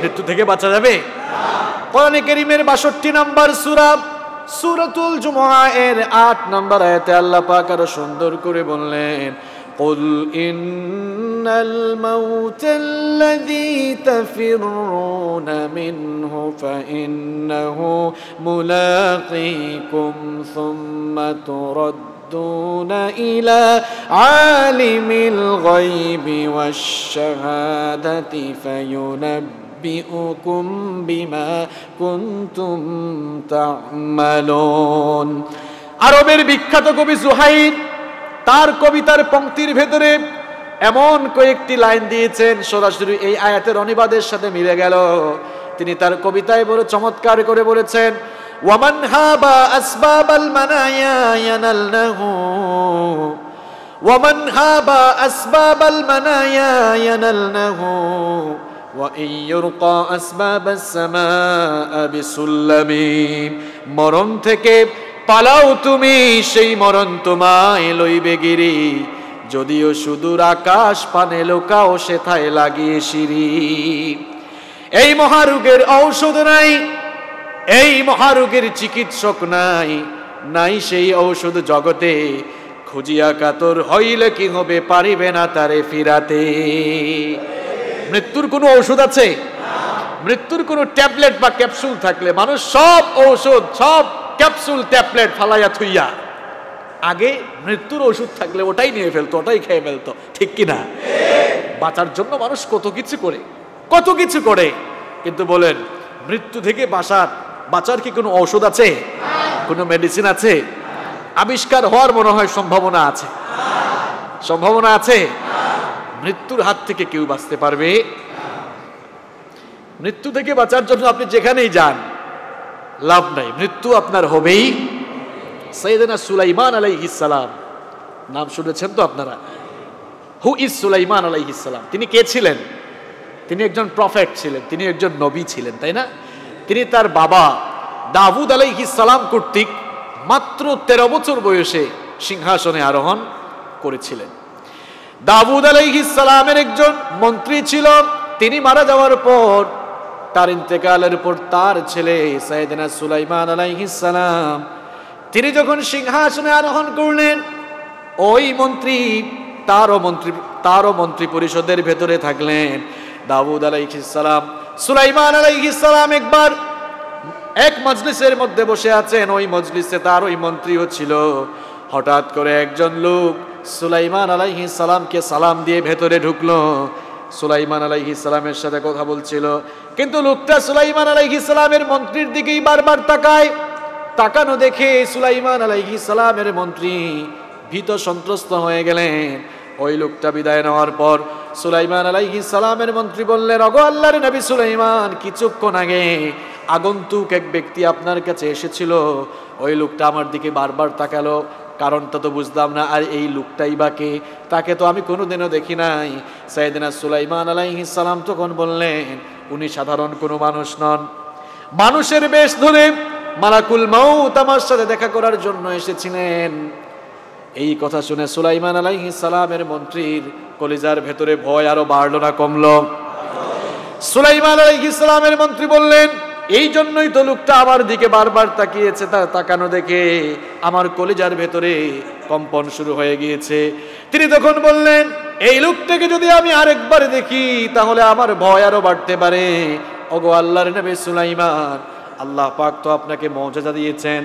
মৃত্যু থেকে বাঁচা যাবে? কোরআন কারীমের 62 নম্বর সূরা সূরাতুল জুমআ এর 8 নম্বর আয়াতে আল্লাহ পাক আরো সুন্দর করে বললেন, قل إن الموت الذي تفرون منه فإنه ملاقيكم ثم تردون إلى عالم الغيب والشهادة فينبئكم بما كنتم تعملون। আরবের বিখ্যাত কবি জুহাইর তার কবিতার পংক্তির ভেতরে এমন কয়েকটি লাইন দিয়েছেন সরাসরি এই আয়াতের অনুবাদের সাথে মিলে গেল। তিনি তার কবিতায় বড় চমৎকার করে বলেছেন, ওয়ামান হাবা আসবাবাল মানায়া ইয়ানালনাহু ওয়ামান হাবা আসবাবাল মানায়া ইয়ানালনাহু ওয়া ইয়ুরকা আসবাবাস সামাআ বিসুল্লামিন। মরণ থেকে পালাও তুমি, সেই মরণ তোমায় লইবে গিরি, যদিও সুদূর আকাশ পানে লোকাও সেথায় লাগিয়ে সিঁড়ি। এই মহারোগের ঔষধ নাই, এই মহারোগের চিকিৎসক নাই, নাই সেই ঔষধ জগতে, খুঁজিয়া কাতর হইলে কি হবে পারিবে না তারে ফিরাতে। মৃত্যুর কোনো ঔষধ আছে? মৃত্যুর কোনো ট্যাবলেট বা ক্যাপসুল থাকলে মানুষ সব ঔষধ সব ক্যাপসুল ট্যাবলেট ফালাইয়া থুইয়া আগে মৃত্যুর ওষুধ থাকলে ওটাই নিয়ে ফেলতো, ওটাই খেয়ে ফেলতো, ঠিক কিনা? বাঁচার জন্য মানুষ কত কিছু করে, কত কিছু করে, কিন্তু বলেন মৃত্যু থেকে বাঁচার কি কোনো ঔষধ আছে? কোনো মেডিসিন আছে? আবিষ্কার হওয়ার মনে হয় সম্ভাবনা আছে, সম্ভাবনা আছে। মৃত্যুর হাত থেকে কেউ বাঁচতে পারবে? মৃত্যু থেকে বাঁচার জন্য আপনি যেখানেই যান লাভ নাই, মৃত্যু আপনার হবেই। সাইয়েদনা সুলাইমান আলাইহিস সালাম নাম শুনেছেন তো আপনারা? হু ইজ সুলাইমান আলাইহিস সালাম? তিনি কে ছিলেন? তিনি একজন প্রফেট ছিলেন, তিনি একজন নবী ছিলেন, তাই না? তিনি তার বাবা দাউদ আলাইহিস সালাম কর্তৃক মাত্র 13 বছর বয়সে সিংহাসনে আরোহণ করেছিলেন। দাউদ আলাইহিস সালামের একজন মন্ত্রী ছিল, তিনি মারা যাওয়ার পর তার ইন্তেকালের পর তার ছেলে সাইয়েদনা সুলাইমান আলাইহিস সালাম তিনি যখন সিংহাসনে আরোহণ করলেন, ওই মন্ত্রী তারও মন্ত্রী পরিষদের ভেতরে থাকলেন। দাউদ আলাইহিস সালাম সুলাইমান আলাইহিস সালাম একবার এক মজলিসের মধ্যে বসে আছেন, ওই মজলিসে তার ওই মন্ত্রীও ছিল। হঠাৎ করে একজন লোক সুলাইমান আলাইহিস সালামকে সালাম দিয়ে ভেতরে ঢুকলো, সুলাইমান আলাইহিস সালামের সাথে কথা বলছিল, কিন্তু লোকটা সুলাইমান আলাইহিস সালামের মন্ত্রীর দিকেই বারবার তাকায়। তাকানো দেখে সুলাইমান আলাইহিস সালামের মন্ত্রী ভীত সন্ত্রস্ত হয়ে গেলেন। ওই লোকটা বিদায় নেওয়ার পর সুলাইমান আলাইহিস সালামের মন্ত্রী বললেন, ওগো আল্লাহর নবী সুলাইমান, কিছুক্ষণ আগে আগন্তুক এক ব্যক্তি আপনার কাছে এসেছিল, ওই লোকটা আমার দিকে বারবার তাকালো, কারণটা তো বুঝলাম না, আর এই লোকটাই বা কে? তাকে তো আমি কোনোদিনও দেখি নাই। সাইয়েদনা সুলাইমান আলাইহিস সালাম তখন বললেন, উনি সাধারণ কোনো মানুষ নন, মানুষের বেশ ধরে মালাকুল মাউত আমার সাথে দেখা করার জন্য এসেছিলেন। এই কথা শুনে সুলাইমান আলাইহিস সালামের মন্ত্রীর কলিজার ভেতরে ভয় আরো বাড়লো না কমলো? সুলাইমান আলাইহিস সালামের মন্ত্রী বললেন, এই জন্যই তো লোকটা আমার দিকে বারবার তাকিয়েছে, তার তাকানো দেখে আমার কলিজার ভেতরে কম্পন শুরু হয়ে গিয়েছে। তিনি তখন বললেন, এই লোকটাকে যদি আমি আরেকবার দেখি তাহলে আমার ভয় আরো বাড়তে পারে। ওগো আল্লাহর নবী সুলাইমান, আল্লাহ পাক তো আপনাকে মর্যাদা দিয়েছেন,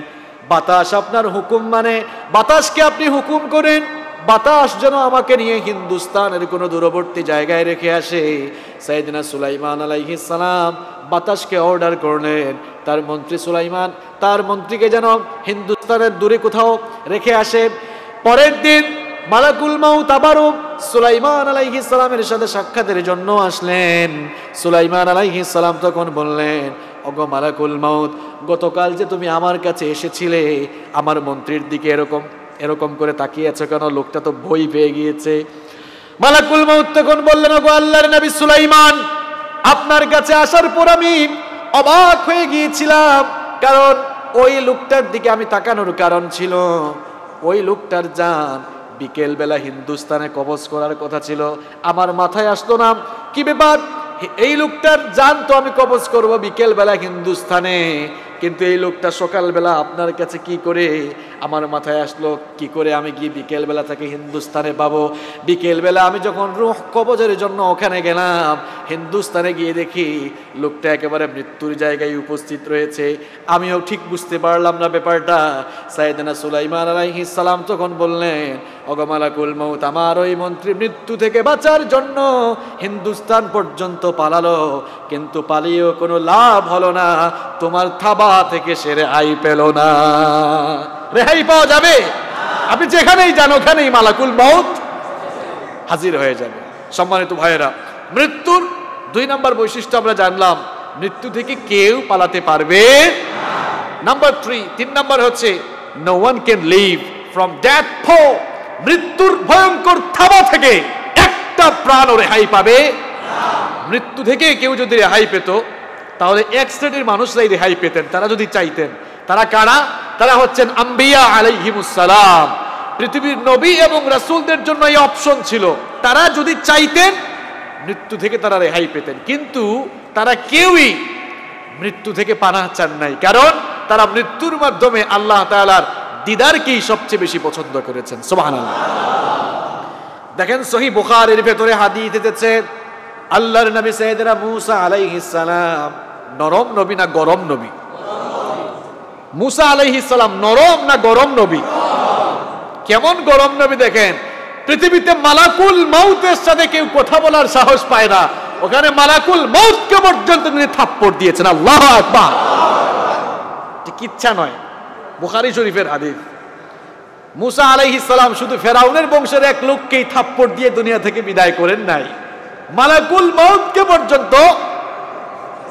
বাতাস আপনার হুকুম মানে, বাতাসকে আপনি হুকুম করেন, বাতাস যেন আমাকে নিয়ে হিন্দুস্তানের কোনো দূরবর্তী জায়গায় রেখে আসে। সাইয়েদনা সুলাইমান আলাইহিস সালাম বাতাসকে অর্ডার করলেন, তার মন্ত্রী সুলাইমান তার মন্ত্রীকে যেন হিন্দুস্তানের দূরে কোথাও রেখে আসে। পরের দিন মালাকুল মাউত আবারও সুলাইমান আলাইহিস সালামের সাথে সাক্ষাতের জন্য আসলেন। সুলাইমান আলাইহিস সালাম তখন বললেন, ওগো মালাকুল মাউত, গতকাল যে তুমি আমার কাছে এসেছিলে, আমার মন্ত্রীর দিকে এরকম করে তাকিয়ে আছো কেন? লোকটা তো ভয় পেয়ে গিয়েছে। মালাকুল মাউত তখন বললেন, ওগো আল্লাহর নবী সুলাইমান, আপনার কাছে আসার পর আমি অবাক হয়ে গিয়েছিলাম, কারণ ওই লোকটার দিকে আমি তাকানোর কারণ ছিল, ওই লোকটার জান বিকেল বেলা হিন্দুস্তানে কবজ করার কথা ছিল। আমার মাথায় আসতো না কি ব্যাপার, এই লোকটার জান তো আমি কবজ করব বিকেল বেলা হিন্দুস্তানে, কিন্তু এই লোকটা সকালবেলা আপনার কাছে কি করে? আমার মাথায় আসলো কি করে আমি গিয়ে বিকেল বেলা তাকে হিন্দুস্তানে পাবো। বিকেল বেলা আমি যখন রূহ কবজের জন্য ওখানে গেলাম, হিন্দুস্তানে গিয়ে দেখি লোকটা একেবারে মৃত্যুর জায়গায় উপস্থিত রয়েছে। আমিও ঠিক বুঝতে পারলাম না ব্যাপারটা। সাইয়েদনা সুলাইমান আলাইহিস সালাম তখন বললেন, ওগো মালাকুল মাউত, আমার ওই মন্ত্রী মৃত্যু থেকে বাঁচার জন্য হিন্দুস্তান পর্যন্ত পালালো, কিন্তু পালিয়েও কোনো লাভ হলো না, তোমার থাবা থেকে সে রেহাই পেল না। রেহাই পাওয়া যাবে? আপনি যেখানেই যান ওখানেই মালাকুল মাউত হাজির হয়ে যাবে। সম্মানিত ভাইয়েরা, মৃত্যুর 2 নম্বর বৈশিষ্ট্য আমরা জানলাম, মৃত্যু থেকে কেউ পালাতে পারবে। নাম্বার 3 নম্বর হচ্ছে, no one can leave from death ফো। মৃত্যুর ভয়ঙ্কর থাবা থেকে একটা প্রাণও রেহাই পাবে। মৃত্যু থেকে কেউ যদি রেহাই পেত, তাহলে এক শ্রেণীর মানুষরাই রেহাই পেতেন, তারা যদি চাইতেন। তারা কারা? তারা হচ্ছেন আম্বিয়া আলাইহিমুস সালাম। পৃথিবীর নবী এবং রাসূলদের জন্য এই অপশন ছিল, তারা যদি চাইতেন মৃত্যু থেকে তারা রেহাই পেতেন, কিন্তু তারা কেউই মৃত্যু থেকে পানাহ চান নাই, কারণ তারা মৃত্যুর মাধ্যমে আল্লাহ তাআলার দিদারকেই সবচেয়ে বেশি পছন্দ করেছেন। সুবহানাল্লাহ। দেখেন সহিহ বুখারীর ভেতরে হাদিস এসেছে, আল্লাহর নবী সাইয়েদনা মূসা আলাইহিস সালাম নরম নবী না গরম নবী? মূসা আলাইহিস সালাম নরম না গরম নবী? কেমন গরম নবী দেখেন, পৃথিবীতে মালাকুল মাউতের সাথে কেউ কথা বলার সাহস পায় না, ওখানে মালাকুল মাউতকে পর্যন্ত তিনি থাপ্পড় দিয়েছেন। আল্লাহু আকবার। ঠিক ইচ্ছা নয়, বুখারী শরীফের হাদিস। মূসা আলাইহিস সালাম শুধু ফেরাউনের বংশের এক লোককেই থাপ্পড় দিয়ে দুনিয়া থেকে বিদায় করেন নাই, মালাকুল মাউতকে পর্যন্ত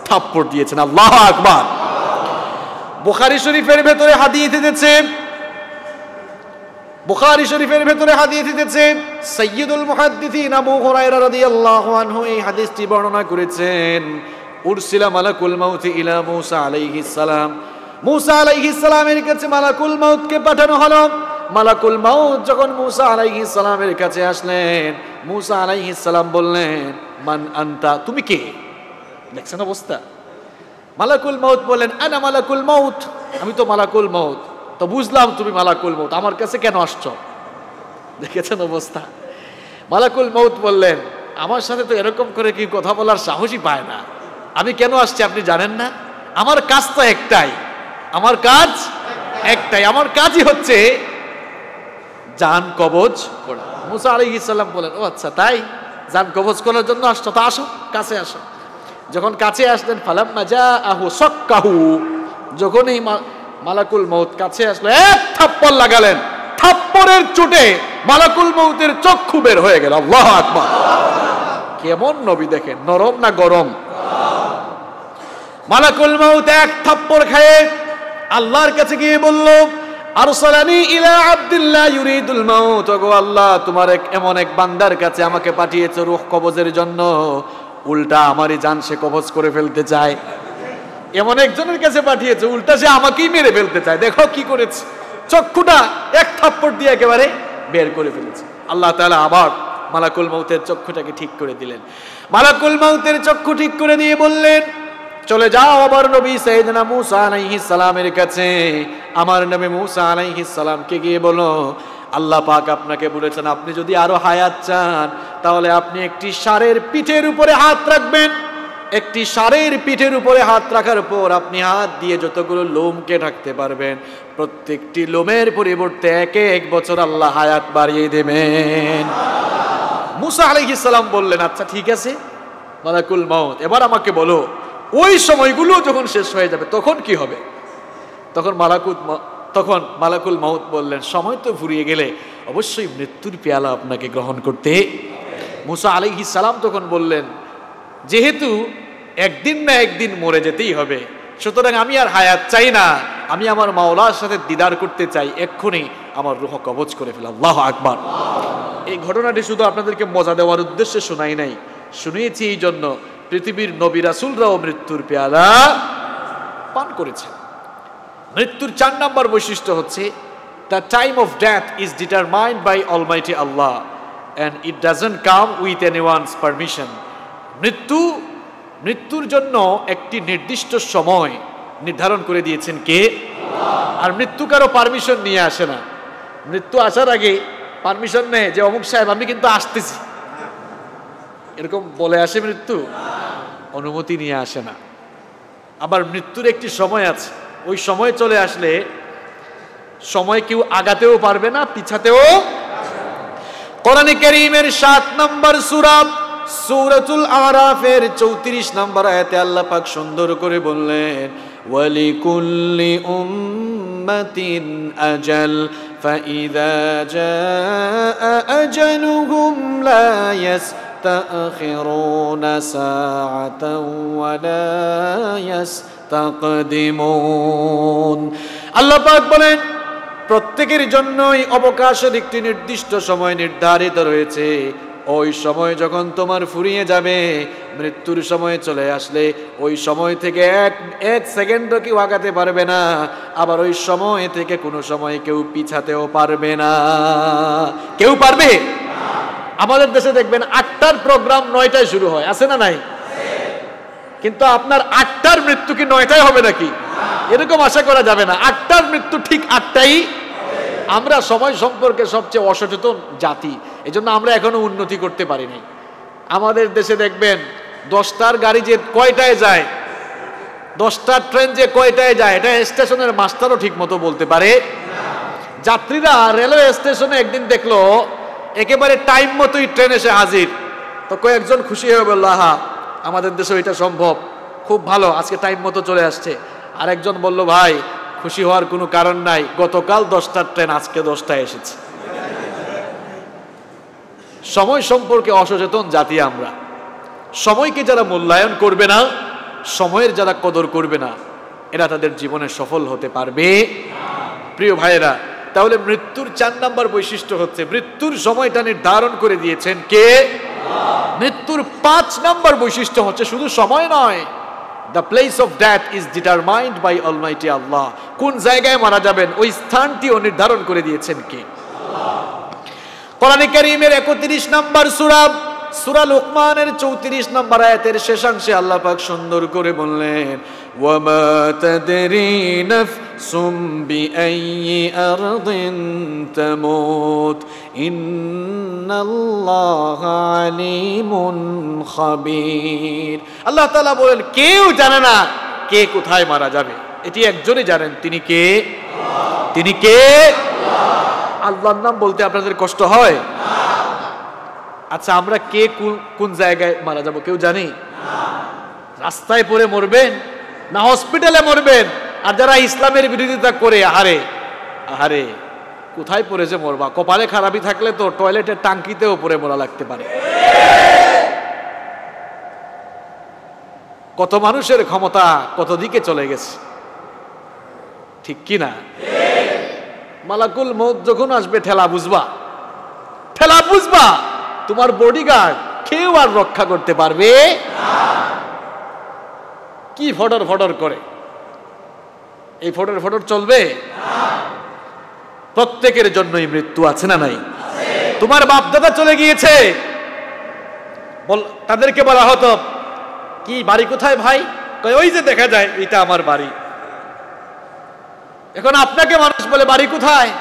থাপ্পড় দিয়েছেন। আল্লাহু আকবার। বুখারী শরীফের ভেতরে হাদিস এসেছে, বুখারী শরীফের ভেতরে হাদিস এসেছে, সাইয়্যিদুল মুহাদ্দিসিন আবু হুরায়রা রাদিয়াল্লাহু আনহু এই হাদিসটি বর্ণনা করেছেন। উরসিলা মালাকুল মাউত ইলা মূসা আলাইহিস সালাম। মূসা আলাইহিস সালামের কাছে মালাকুল মাউতকে পাঠানো হলো। মালাকুল মাউত যখন মূসা আলাইহিস সালামের কাছে আসলেন, মূসা আলাইহিস সালাম বললেন, মান আনতা, তুমি কে? দেখছেন অবস্থা। মালাকুল মাউত বললেন, আনা মালাকুল মাউত, আমি তো মালাকুল মাউত। তো বুঝলাম তুমি মালাকুল মাউত, আমার কাছে কেন আসছো? দেখেছেন অবস্থা। মালাকুল মাউত বললেন, আমার সাথে তো এরকম করে কি কথা বলার সাহসই পায় না, আমি কেন আসছি আপনি জানেন না? আমার কাজ তো একটাই, আমার কাজ একটাই, আমার কাজই হচ্ছে জান কবজ করা। মূসা আলাইহিস সালাম বলেন, ও আচ্ছা তাই, জান কবজ করার জন্য আসছো, তা আসো, কাছে আসো। যখন কাছে আসলেন, ফালাম্মা জাআহু সাক্কাহু, যখন এই মালাকুল মাউত কাছে আসলো, এক থাপ্পড় লাগালেন, থাপ্পড়ের চোটে মালাকুল মাউতের চক্ষু বের হয়ে গেল। আল্লাহু আকবার। কেমন নবী দেখেন, নরম না গরম? মালাকুল মাউত এক থাপ্পড় খেয়ে আল্লাহর কাছে গিয়ে বলল, আরসালানি ইলা আব্দুল্লাহ ইউরিদুল মাউত, ওগো আল্লাহ, তোমার এমন এক বান্দার কাছে আমাকে পাঠিয়েছো রূহ কবজের জন্য, উল্টা আমারই জান সে কবজ করে ফেলতে চায়। এমন একজনের কাছে পাঠিয়েছে, উল্টা সে আমাকেই মেরে ফেলতে চায়। দেখো কি করেছে, চক্ষুটা এক থাপ্পড় দিয়ে একেবারে বের করে ফেলেছে। আল্লাহ তাআলা আবার মালাকুল মাউতের চক্ষুটাকে ঠিক করে দিলেন। মালাকুল মাউতের চক্ষু ঠিক করে দিয়ে বললেন, চলে যাও আবার নবী সাইয়েদনা মূসা আলাইহিস সালামের কাছে। আমার নবী মূসা আলাইহিস সালামকে গিয়ে বলো, আল্লাহ পাক আপনাকে বলেছেন আপনি যদি আরো হায়াত চান তাহলে আপনি একটি ষাঁড়ের পিঠের উপরে হাত রাখবেন, একটি ষাঁড়ের পিঠের উপরে হাত রাখার পর আপনি হাত দিয়ে যতগুলো লোমকে ঢাকতে পারবেন, প্রত্যেকটি লোমের পরিবর্তে 1 বছর আল্লাহ হায়াত বাড়িয়ে দেবেন। মুসা আলাইহিস সালাম বললেন, আচ্ছা ঠিক আছে মালাকুল মাউত, এবার আমাকে বলো ওই সময়গুলো যখন শেষ হয়ে যাবে তখন কি হবে? তখন মালাকুল মাউত বললেন, সময় তো ফুরিয়ে গেলে অবশ্যই মৃত্যুর পেয়ালা আপনাকে গ্রহণ করতে। মুসা আলাইহিস সালাম তখন বললেন, যেহেতু একদিন না একদিন মরে যেতেই হবে, সুতরাং আমি আর হায়াত চাই না, আমি আমার মাওলার সাথে দিদার করতে চাই, এক্ষুনি আমার রূহ কবজ করে ফেল। আল্লাহু আকবার। এই ঘটনাটি শুধু আপনাদেরকে মজা দেওয়ার উদ্দেশ্যে শোনাই নাই, শুনিয়েছি এই জন্য পৃথিবীর নবী রাসূলরাও মৃত্যুর পেয়ালা পান করেছেন। মৃত্যুর 4 নম্বর বৈশিষ্ট্য হচ্ছে, the time of death is determined by almighty Allah and it doesn't come with anyone's permission. মৃত্যুর জন্য একটি নির্দিষ্ট সময় নির্ধারণ করে দিয়েছেন কে? আর মৃত্যু কারো পারমিশন নিয়ে আসে না। মৃত্যু আসার আগে পারমিশন নেয় যে অমুক সাহেব আমি কিন্তু আসতেছি, এরকম বলে আসে মৃত্যু, অনুমতি নিয়ে আসে না। আবার মৃত্যুর একটি সময় আছে, ওই সময় চলে আসলে সময় কেউ আগাতেও পারবে না, পিছাতেও। কোরআনে কারীমের 7 নম্বর সূরা সূরাতুল আরাফের 34 নম্বর আয়াতে আল্লাহ পাক সুন্দর করে বললেন, ওয়ালিকুল্লি উম্মাতিন আজাল ফাইযা জাআ আজালুহুম লা ইস্তাখিরুনা সাআতাও ওয়া লা ইস্তাকদিমুন। আল্লাহ পাক বলেন, প্রত্যেকের জন্যই অবকাশের একটি নির্দিষ্ট সময় নির্ধারিত রয়েছে। ওই সময় যখন তোমার ফুরিয়ে যাবে, মৃত্যুর সময় চলে আসলে ওই সময় থেকে এক সেকেন্ডও কেউ আগাতে পারবে না, আবার ওই সময় থেকে কোনো সময় কেউ পিছাতেও পারবে না। কেউ পারবে? আমাদের দেশে দেখবেন 8টার প্রোগ্রাম 9টায় শুরু হয়, আছে না নাই? কিন্তু আপনার 8টার মৃত্যু কি 9টায় হবে নাকি? এরকম আশা করা যাবে না। 8টার মৃত্যু ঠিক 8টাই। আমরা সময় সম্পর্কে সবচেয়ে অসচেতন জাতি, এজন্য আমরা এখনো উন্নতি করতে পারি নাই। আমাদের দেশে দেখবেন 10টার গাড়ি যে কয়টায় যায়, 10টার ট্রেন যে কয়টায় যায়, এটা স্টেশনের মাস্টারও ঠিক মতো বলতে পারে। যাত্রীরা রেলওয়ে স্টেশনে একদিন দেখলো একেবারে টাইম মতোই ট্রেন এসে হাজির, তো কয়েকজন খুশি হয়ে বলল, আহা আমাদের দেশে এটা সম্ভব, খুব ভালো, আজকে টাইম মতো চলে আসছে। আরেকজন বলল, ভাই খুশি হওয়ার কোনো কারণ নাই, গতকাল 10টার ট্রেন আজকে 10টায় এসেছে। সময় সম্পর্কে অসচেতন জাতি আমরা। সময়কে যারা মূল্যায়ন করবে না, সময়ের যারা কদর করবে না, এরা তাদের জীবনে সফল হতে পারবে। প্রিয় ভাইয়েরা, তাহলে মৃত্যুর 4 নম্বর বৈশিষ্ট্য হচ্ছে মৃত্যুর সময়টা নির্ধারণ করে দিয়েছেন কে? মৃত্যুর 5 নম্বর বৈশিষ্ট্য হচ্ছে শুধু সময় নয়, the place of death is determined by Almighty Allah. কোন জায়গায় মারা যাবেন ওই স্থানটিও নির্ধারণ করে দিয়েছেন কে? কোরআনে কারীমের 31 নম্বর সূরা লুকমানের 34 নম্বর আয়াতের শেষাংশে আল্লাহ পাক সুন্দর করে বললেন, ওয়া মা তাদরি নাফসুম বিআইয়ি আরদিন তামুত ইন্নাল্লাহা আলিমুন খাবীর। আল্লাহ তাআলা বলেন, কেউ জানে না কে কোথায় মারা যাবে, এটি একজনই জানেন, তিনি কে? তিনি কে? আল্লাহর নাম বলতে আপনাদের কষ্ট হয়? আচ্ছা, আমরা কে কোন জায়গায় মারা যাব কেউ জানি? রাস্তায় পড়ে মরবেন না হসপিটালে মরবেন? আর যারা ইসলামের বিরোধিতা করে, আহারে কোথায় পড়ে যে মরবা? কপালে খারাপই থাকলে তো টয়লেটের টাঙ্কিতেও পড়ে মরা লাগতে পারে। কত মানুষের ক্ষমতা কত দিকে চলে গেছে, ঠিক কি না? মালাকুল মউত যখন আসবে ঠেলা বুঝবা, তোমার বডিগার্ড কেউ আর রক্ষা করতে পারবে কি? ফডর করে এই ফডর চলবে? প্রত্যেকের জন্যই মৃত্যু আছে না নাই? তোমার বাপ দাদা চলে গিয়েছে, তাদেরকে বলা হতো কি বাড়ি কোথায় ভাই? ওই যে দেখা যায় এটা আমার বাড়ি। এখন আপনাকে মানুষ বলে বাড়ি কোথায়?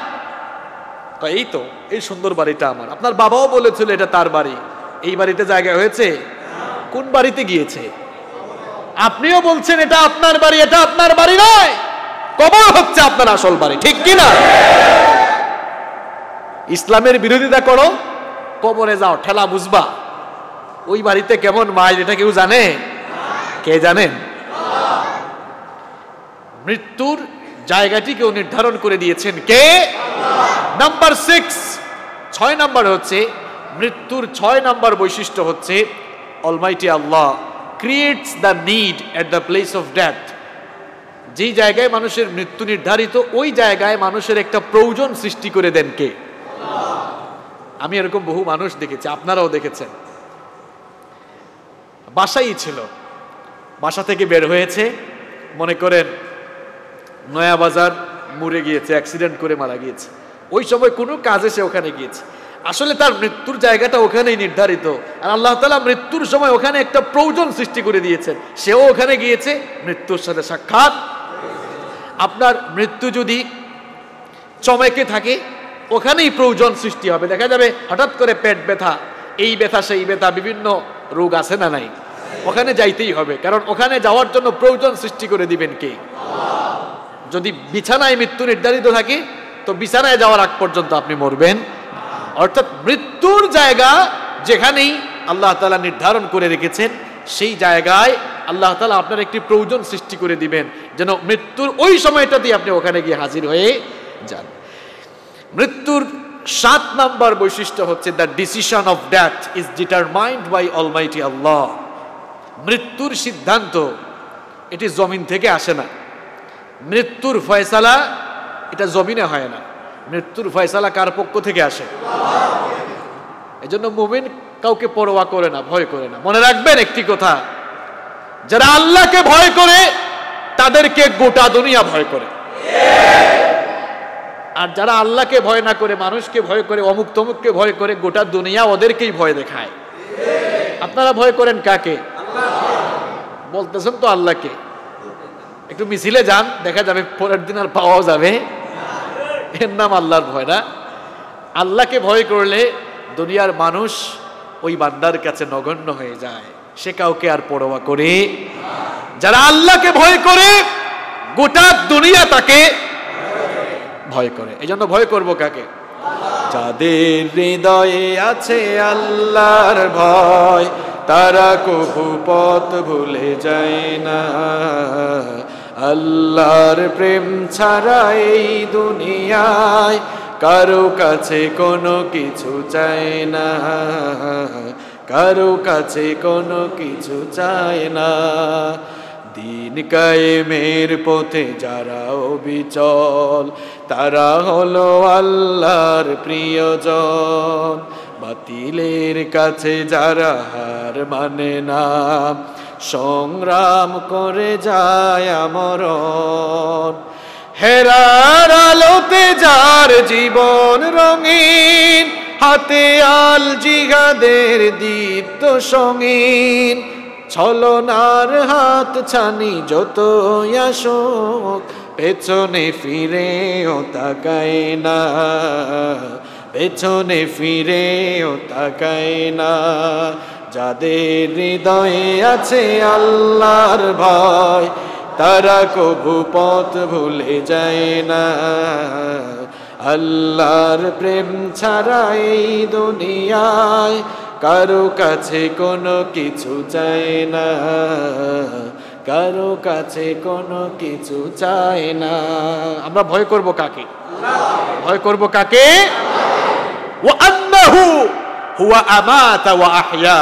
এই তো এই সুন্দর বাড়িটা আমার। আপনার বাবাও বলেছিল এটা তার বাড়ি। এই বাড়িতে জায়গা হয়েছে? কোন বাড়িতে গিয়েছে? আপনিও বলছেন এটা আপনার বাড়ি, এটা আপনার বাড়ি নয়, কবর হচ্ছে আপনার আসল বাড়ি, ঠিক কি না? ইসলামের বিরোধিতা করো, কবরে যাও, ঠেলা বুঝবা। ওই বাড়িতে কেমন মাইল এটা কেউ জানে? কে জানেন? মৃত্যুর জায়গাটি কেউ নির্ধারণ করে দিয়েছেন কে? নাম্বার 6, 6 নাম্বার হচ্ছে মৃত্যুর 6 নাম্বার বৈশিষ্ট্য হচ্ছে Almighty Allah creates the need at the place of death. যেই জায়গায় মানুষের মৃত্যু নির্ধারিত ওই জায়গায় মানুষের একটা প্রয়োজন সৃষ্টি করে দেন কে? আমি এরকম বহু মানুষ দেখেছি, আপনারাও দেখেছেন। বাসাই ছিল, বাসা থেকে বের হয়েছে, মনে করেন নয়াবাজার মরে গিয়েছে, অ্যাক্সিডেন্ট করে মারা গিয়েছে, ওই সময় কোনো কাজে সে ওখানে গিয়েছে, আসলে তার মৃত্যুর জায়গাটা ওখানেই নির্ধারিত, আর আল্লাহ তাআলা মৃত্যুর সময় ওখানে একটা প্রয়োজন সৃষ্টি করে দিয়েছেন, সেও ওখানে গিয়েছে মৃত্যুর সাথে সাক্ষাৎ। আপনার মৃত্যু যদি চমেকে থাকে ওখানেই প্রয়োজন সৃষ্টি হবে, দেখা যাবে হঠাৎ করে পেট ব্যথা, এই ব্যথা সেই ব্যথা, বিভিন্ন রোগ আছে না নাই, ওখানে যাইতেই হবে, কারণ ওখানে যাওয়ার জন্য প্রয়োজন সৃষ্টি করে দিবেন কে? যদি বিছানায় মৃত্যু নির্ধারিত থাকে তো বিছানায় যাওয়ার আগ পর্যন্ত আপনি মরবেন। অর্থাৎ মৃত্যুর জায়গা যেখানেই আল্লাহ তাআলা নির্ধারণ করে রেখেছেন সেই জায়গায় আল্লাহ তাআলা আপনার একটি প্রয়োজন সৃষ্টি করে দিবেন, যেন মৃত্যুর ওই সময়টাতেই আপনি ওখানে গিয়ে হাজির হয়ে যান। মৃত্যুর 7 নাম্বার বৈশিষ্ট্য হচ্ছে the decision of death is determined by almighty Allah. মৃত্যুর সিদ্ধান্ত এটি জমিন থেকে আসে না, মৃত্যুর ফয়সালা এটা জমিনে হয় না, মৃত্যুর ফয়সালা কার পক্ষ থেকে আসে? এজন্য মুমিন কাউকে পরোয়া করে না, ভয় করে না। মনে রাখবেন একটি কথা, যারা আল্লাহকে ভয় করে তাদেরকে গোটা দুনিয়া ভয় করে, আর যারা আল্লাহকে ভয় না করে মানুষকে ভয় করে, অমুক তমুককে ভয় করে, গোটা দুনিয়া ওদেরকেই ভয় দেখায়। আপনারা ভয় করেন কাকে? বলতেছেন তো আল্লাহকে। একটু মিছিলে যান, দেখা যাবে পরের দিন আর পাওয়াও যাবে, এর নাম আল্লাহর ভয় না। আল্লাহকে ভয় করলে দুনিয়ার মানুষ ওই বান্দার কাছে নগণ্য হয়ে যায়, সে কাউকে আর পরোয়া করে। যারা আল্লাহকে ভয় করে গোটা দুনিয়া তাকে ভয় করে। এই জন্য ভয় করবো কাকে? যাদের হৃদয়ে আছে আল্লাহর ভয় তারা কভু পথ ভুলে যায় না। আল্লাহর প্রেম ছাড়া এই দুনিয়ায় কারো কাছে কোনো কিছু চায় না, কারো কাছে কোনো কিছু চায় না। দিন কায়েমের পথে যারা অবিচল তারা হলো আল্লাহর প্রিয়জন। বাতিলের কাছে যারা হার মানে না সংগ্রাম করে যায় আমরণ। হেরার আলোতে যার জীবন রঙিন হাতে আল জিহাদের দীপ্ত সঙ্গীন। ছলনার হাত ছানি যত আসুক পেছনে ফিরেও তাকায় না, পেছনে ফিরেও তাকায় না। যাদের হৃদয়ে আছে আল্লাহর ভয় তারা কভু পথ ভুলে যায় না। আল্লাহর প্রেম ছাড়া এই দুনিয়ায় কারো কাছে কোনো কিছু চায় না, কারো কাছে কোনো কিছু চায় না। আমরা ভয় করব কাকে? ভয় করব কাকে? ওয়া আন্নাহু হুয়া আমাতা ওয়া আহয়া,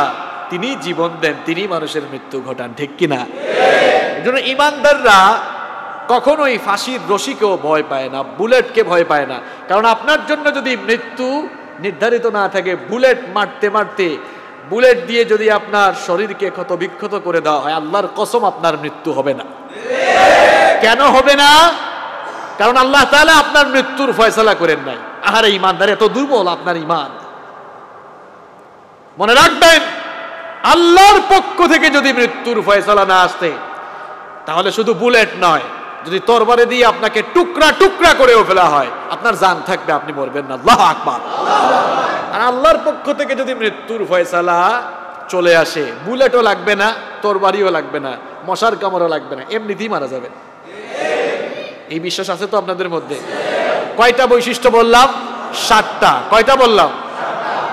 তিনি জীবন দেন, তিনি মানুষের মৃত্যু ঘটান, ঠিক কিনা? এজন্য ঈমানদাররা কখনোই ফাঁসির রশিকেও ভয় পায় না, বুলেটকে ভয় পায় না। কারণ আপনার জন্য যদি মৃত্যু নির্ধারিত না থাকে, বুলেট মারতে মারতে বুলেট দিয়ে যদি আপনার শরীরকে ক্ষত বিক্ষত করে দেওয়া হয়, আল্লাহর কসম আপনার মৃত্যু হবে না। কেন হবে না? কারণ আল্লাহ তাআলা আপনার মৃত্যুর ফয়সালা করেন নাই। আহারে ঈমানদার, এত দুর্বল আপনার ঈমান। মনে রাখবেন, আল্লাহর পক্ষ থেকে যদি মৃত্যুর ফয়সালা না আসতে তাহলে শুধু বুলেট নয়, যদি তরবারি দিয়ে আপনাকে টুকরা টুকরা করেও ফেলা হয় আপনার জান থাকবে, আপনি মরবেন না। আল্লাহু আকবার। আর আল্লাহর পক্ষ থেকে যদি মৃত্যুর ফয়সালা চলে আসে, বুলেটও লাগবে না, তরবারিও লাগবে না, মশার কামড়ও লাগবে না, এমনিতেই মারা যাবেন। এই বিশ্বাস আছে তো আপনাদের মধ্যে? কয়টা বৈশিষ্ট্য বললাম? 7টা। কয়টা বললাম?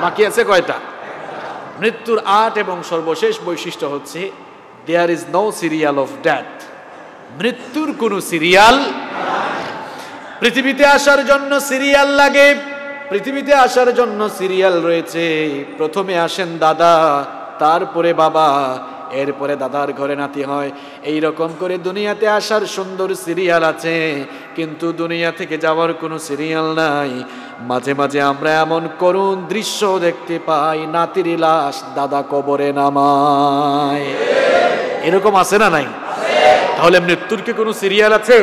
বাকি আছে কয়টা? মৃত্যুর 8 এবং সর্বশেষ বৈশিষ্ট্য হচ্ছে there is no serial of death. মৃত্যুর কোনো সিরিয়াল। পৃথিবীতে আসার জন্য সিরিয়াল লাগে, পৃথিবীতে আসার জন্য সিরিয়াল রয়েছে। প্রথমে আসেন দাদা, তারপরে বাবা, এরপরে দাদার ঘরে নাতি হয়। এই রকম করে দুনিয়াতে আসার সুন্দর সিরিয়াল আছে, কিন্তু দুনিয়া থেকে যাওয়ার কোনো সিরিয়াল নাই। মাঝে মাঝে আমরা এমন করুণ দৃশ্য দেখতে পাই, নাতির লাশ দাদা কবরে নামায়। এরকম আছে না নাই? তাহলে মৃত্যুর কি কোনো সিরিয়াল আছে?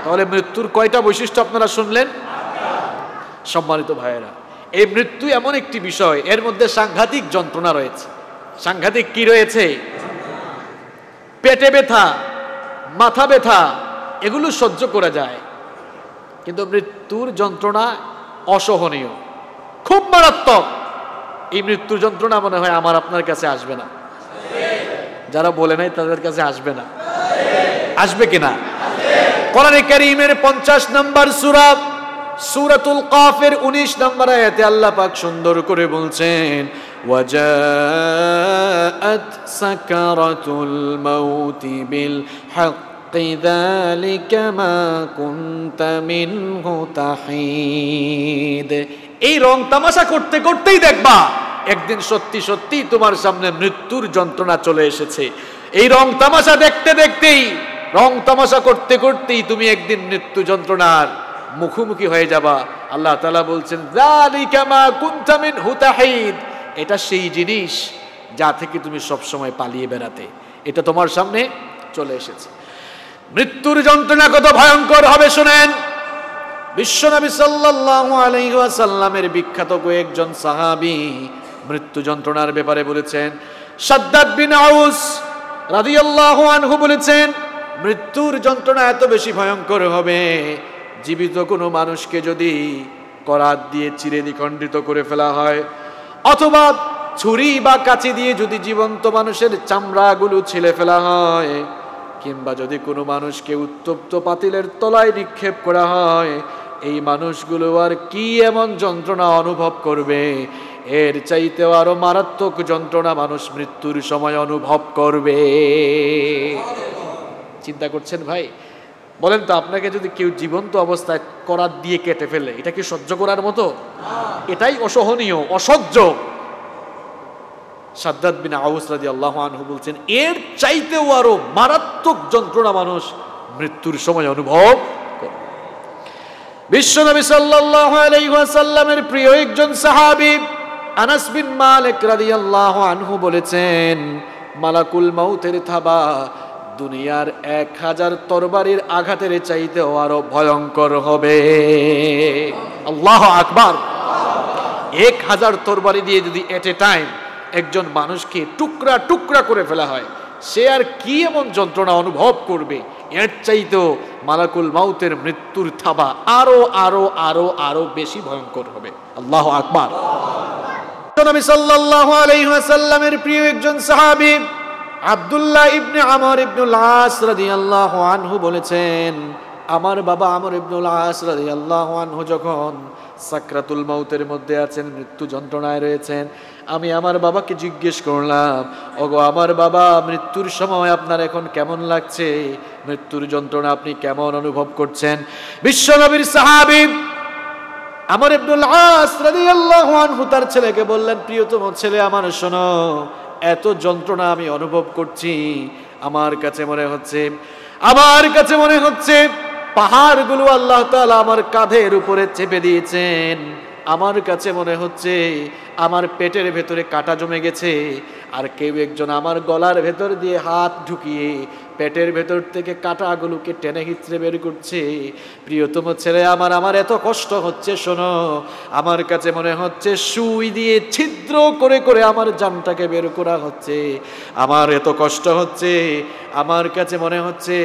তাহলে মৃত্যুর কয়টা বৈশিষ্ট্য আপনারা শুনলেন? সম্মানিত ভাইয়েরা, এই মৃত্যু এমন একটি বিষয়, এর মধ্যে সাংঘাতিক যন্ত্রণা রয়েছে। সাংঘাতিক কি রয়েছে? পেটে ব্যথা, মাথা ব্যথা, এগুলো সহ্য করা যায়, কিন্তু মৃত্যুর যন্ত্রণা অসহনীয়, খুব মারাত্মক। এই মৃত্যুর যন্ত্রণা মনে হয় আমার আপনার কাছে আসবে না। যারা বলে নাই তাদের কাছে আসবে না। আসবে কিনা? কোরআনে কারীমের 50 নম্বর সূরা সূরাতুল কাফের 19 নম্বর আয়াতে আল্লাহ পাক সুন্দর করে বলছেন, ওয়াজাআত সাকারাতুল মাউতি বিল হাক্কি যালিকা মা কুনতা মিনহু তাহিদ। এই রং তামাশা করতে করতেই দেখবা একদিন সত্যি সত্যি তোমার সামনে মৃত্যুর যন্ত্রণা চলে এসেছে। এই রং তামাশা দেখতে দেখতেই, রং তামাশা করতে করতেই তুমি একদিন মৃত্যু যন্ত্রণার মুখোমুখি হয়ে যাবা। আল্লাহ তাআলা বলছেন, যালিকা মা কুনতা মিনহু তাহিদ। এটা সেই জিনিস যা থেকে তুমি সব সময় পালিয়ে বেড়াতে, এটা তোমার সামনে চলে এসেছে। মৃত্যুর যন্ত্রণা কত ভয়ঙ্কর হবে শুনেন। বিশ্বনবী সাল্লাল্লাহু আলাইহি ওয়াসাল্লামের বিখ্যাত কয়েকজন সাহাবী মৃত্যু যন্ত্রণার ব্যাপারে বলেছেন। শাদ্দাদ বিন আউস রাদিয়াল্লাহু আনহু বলেছেন, মৃত্যুর যন্ত্রণা এত বেশি ভয়ঙ্কর হবে, জীবিত কোনো মানুষকে যদি করাত দিয়ে চিরে দ্বিখণ্ডিত করে ফেলা হয়, অথবা ছুরি বা কাঁচি দিয়ে যদি জীবন্ত মানুষের চামড়াগুলো ছিলে ফেলা হয়, কিংবা যদি কোনো মানুষকে উত্তপ্ত পাতিলের তলায় নিক্ষেপ করা হয়, এই মানুষগুলো আর কি এমন যন্ত্রণা অনুভব করবে, এর চাইতেও আরো মারাত্মক যন্ত্রণা মানুষ মৃত্যুর সময় অনুভব করবে। চিন্তা করছেন ভাই? বলেন তো, আপনাকে যদি কেউ জীবন্ত অবস্থায় করাত দিয়ে কেটে ফেলে, এটা কি সহ্য করার মতো? এটাই অসহনীয়, অসহ্য। শাদ্দাদ বিন আউস রাদিয়াল্লাহু আনহু বলছেন, এর চাইতেও আরো মারাত্মক যন্ত্রণা মানুষ মৃত্যুর সময় অনুভব করে। বিশ্বনবী সাল্লাল্লাহু আলাইহি ওয়াসাল্লামের প্রিয় একজন সাহাবী আনাস বিন মালিক রাদিয়াল্লাহু আনহু বলেছেন, মালাকুল মাউতের থাবা দুনিয়ার 1000 তরবারির আঘাতের চাইতেও আরো ভয়ঙ্কর হবে। আল্লাহু আকবার। 1000 তরবারি দিয়ে যদি এট এ টাইম একজন মানুষকে টুকরা টুকরা করে ফেলা হয়, সে আর কি এমন যন্ত্রণা অনুভব করবে, এর চাইতেও মালাকুল মাউতের মৃত্যুর থাবা আরো আরো আরো আরো বেশি ভয়ঙ্কর হবে। আল্লাহু আকবার। নবী সাল্লাল্লাহু আলাইহি ওয়াসাল্লামের প্রিয় একজন সাহাবী আব্দুল্লাহ ইবনে আমর ইবনুল আস রাদিয়াল্লাহু আনহু বলেছেন, আমার বাবা আমর ইবনুল আস রাদিয়াল্লাহু আনহু যখন সাকরাতুল মাউতের মধ্যে আছেন, মৃত্যু যন্ত্রণায় রয়েছেন, আমি আমার বাবাকে জিজ্ঞেস করলাম, ওগো আমার বাবা, মৃত্যুর সময় আপনার এখন কেমন লাগছে? মৃত্যুর যন্ত্রণা আপনি কেমন অনুভব করছেন? বিশ্বনবীর সাহাবী আমর ইবনুল আস রাদিয়াল্লাহু আনহু তার ছেলেকে বললেন, প্রিয়তম ছেলে আমার, শোনো, এত যন্ত্রণা আমি অনুভব করছি, আমার কাছে মনে হচ্ছে পাহাড়গুলো আল্লাহ তাআলা আমার কাঁধের উপরে চেপে দিয়েছেন। আমার কাছে মনে হচ্ছে আমার পেটের ভেতরে কাঁটা জমে গেছে, আর কেউ একজন আমার গলার ভেতর দিয়ে হাত ঢুকিয়ে পেটের ভেতর থেকে কাঁটাগুলোকে টেনে হিচড়ে বের করছে। প্রিয়তম ছেলে আমার, আমার এত কষ্ট হচ্ছে, শোনো, আমার কাছে মনে হচ্ছে সুই দিয়ে ছিদ্র করে করে আমার জানটাকে বের করা হচ্ছে। আমার এত কষ্ট হচ্ছে, আমার কাছে মনে হচ্ছে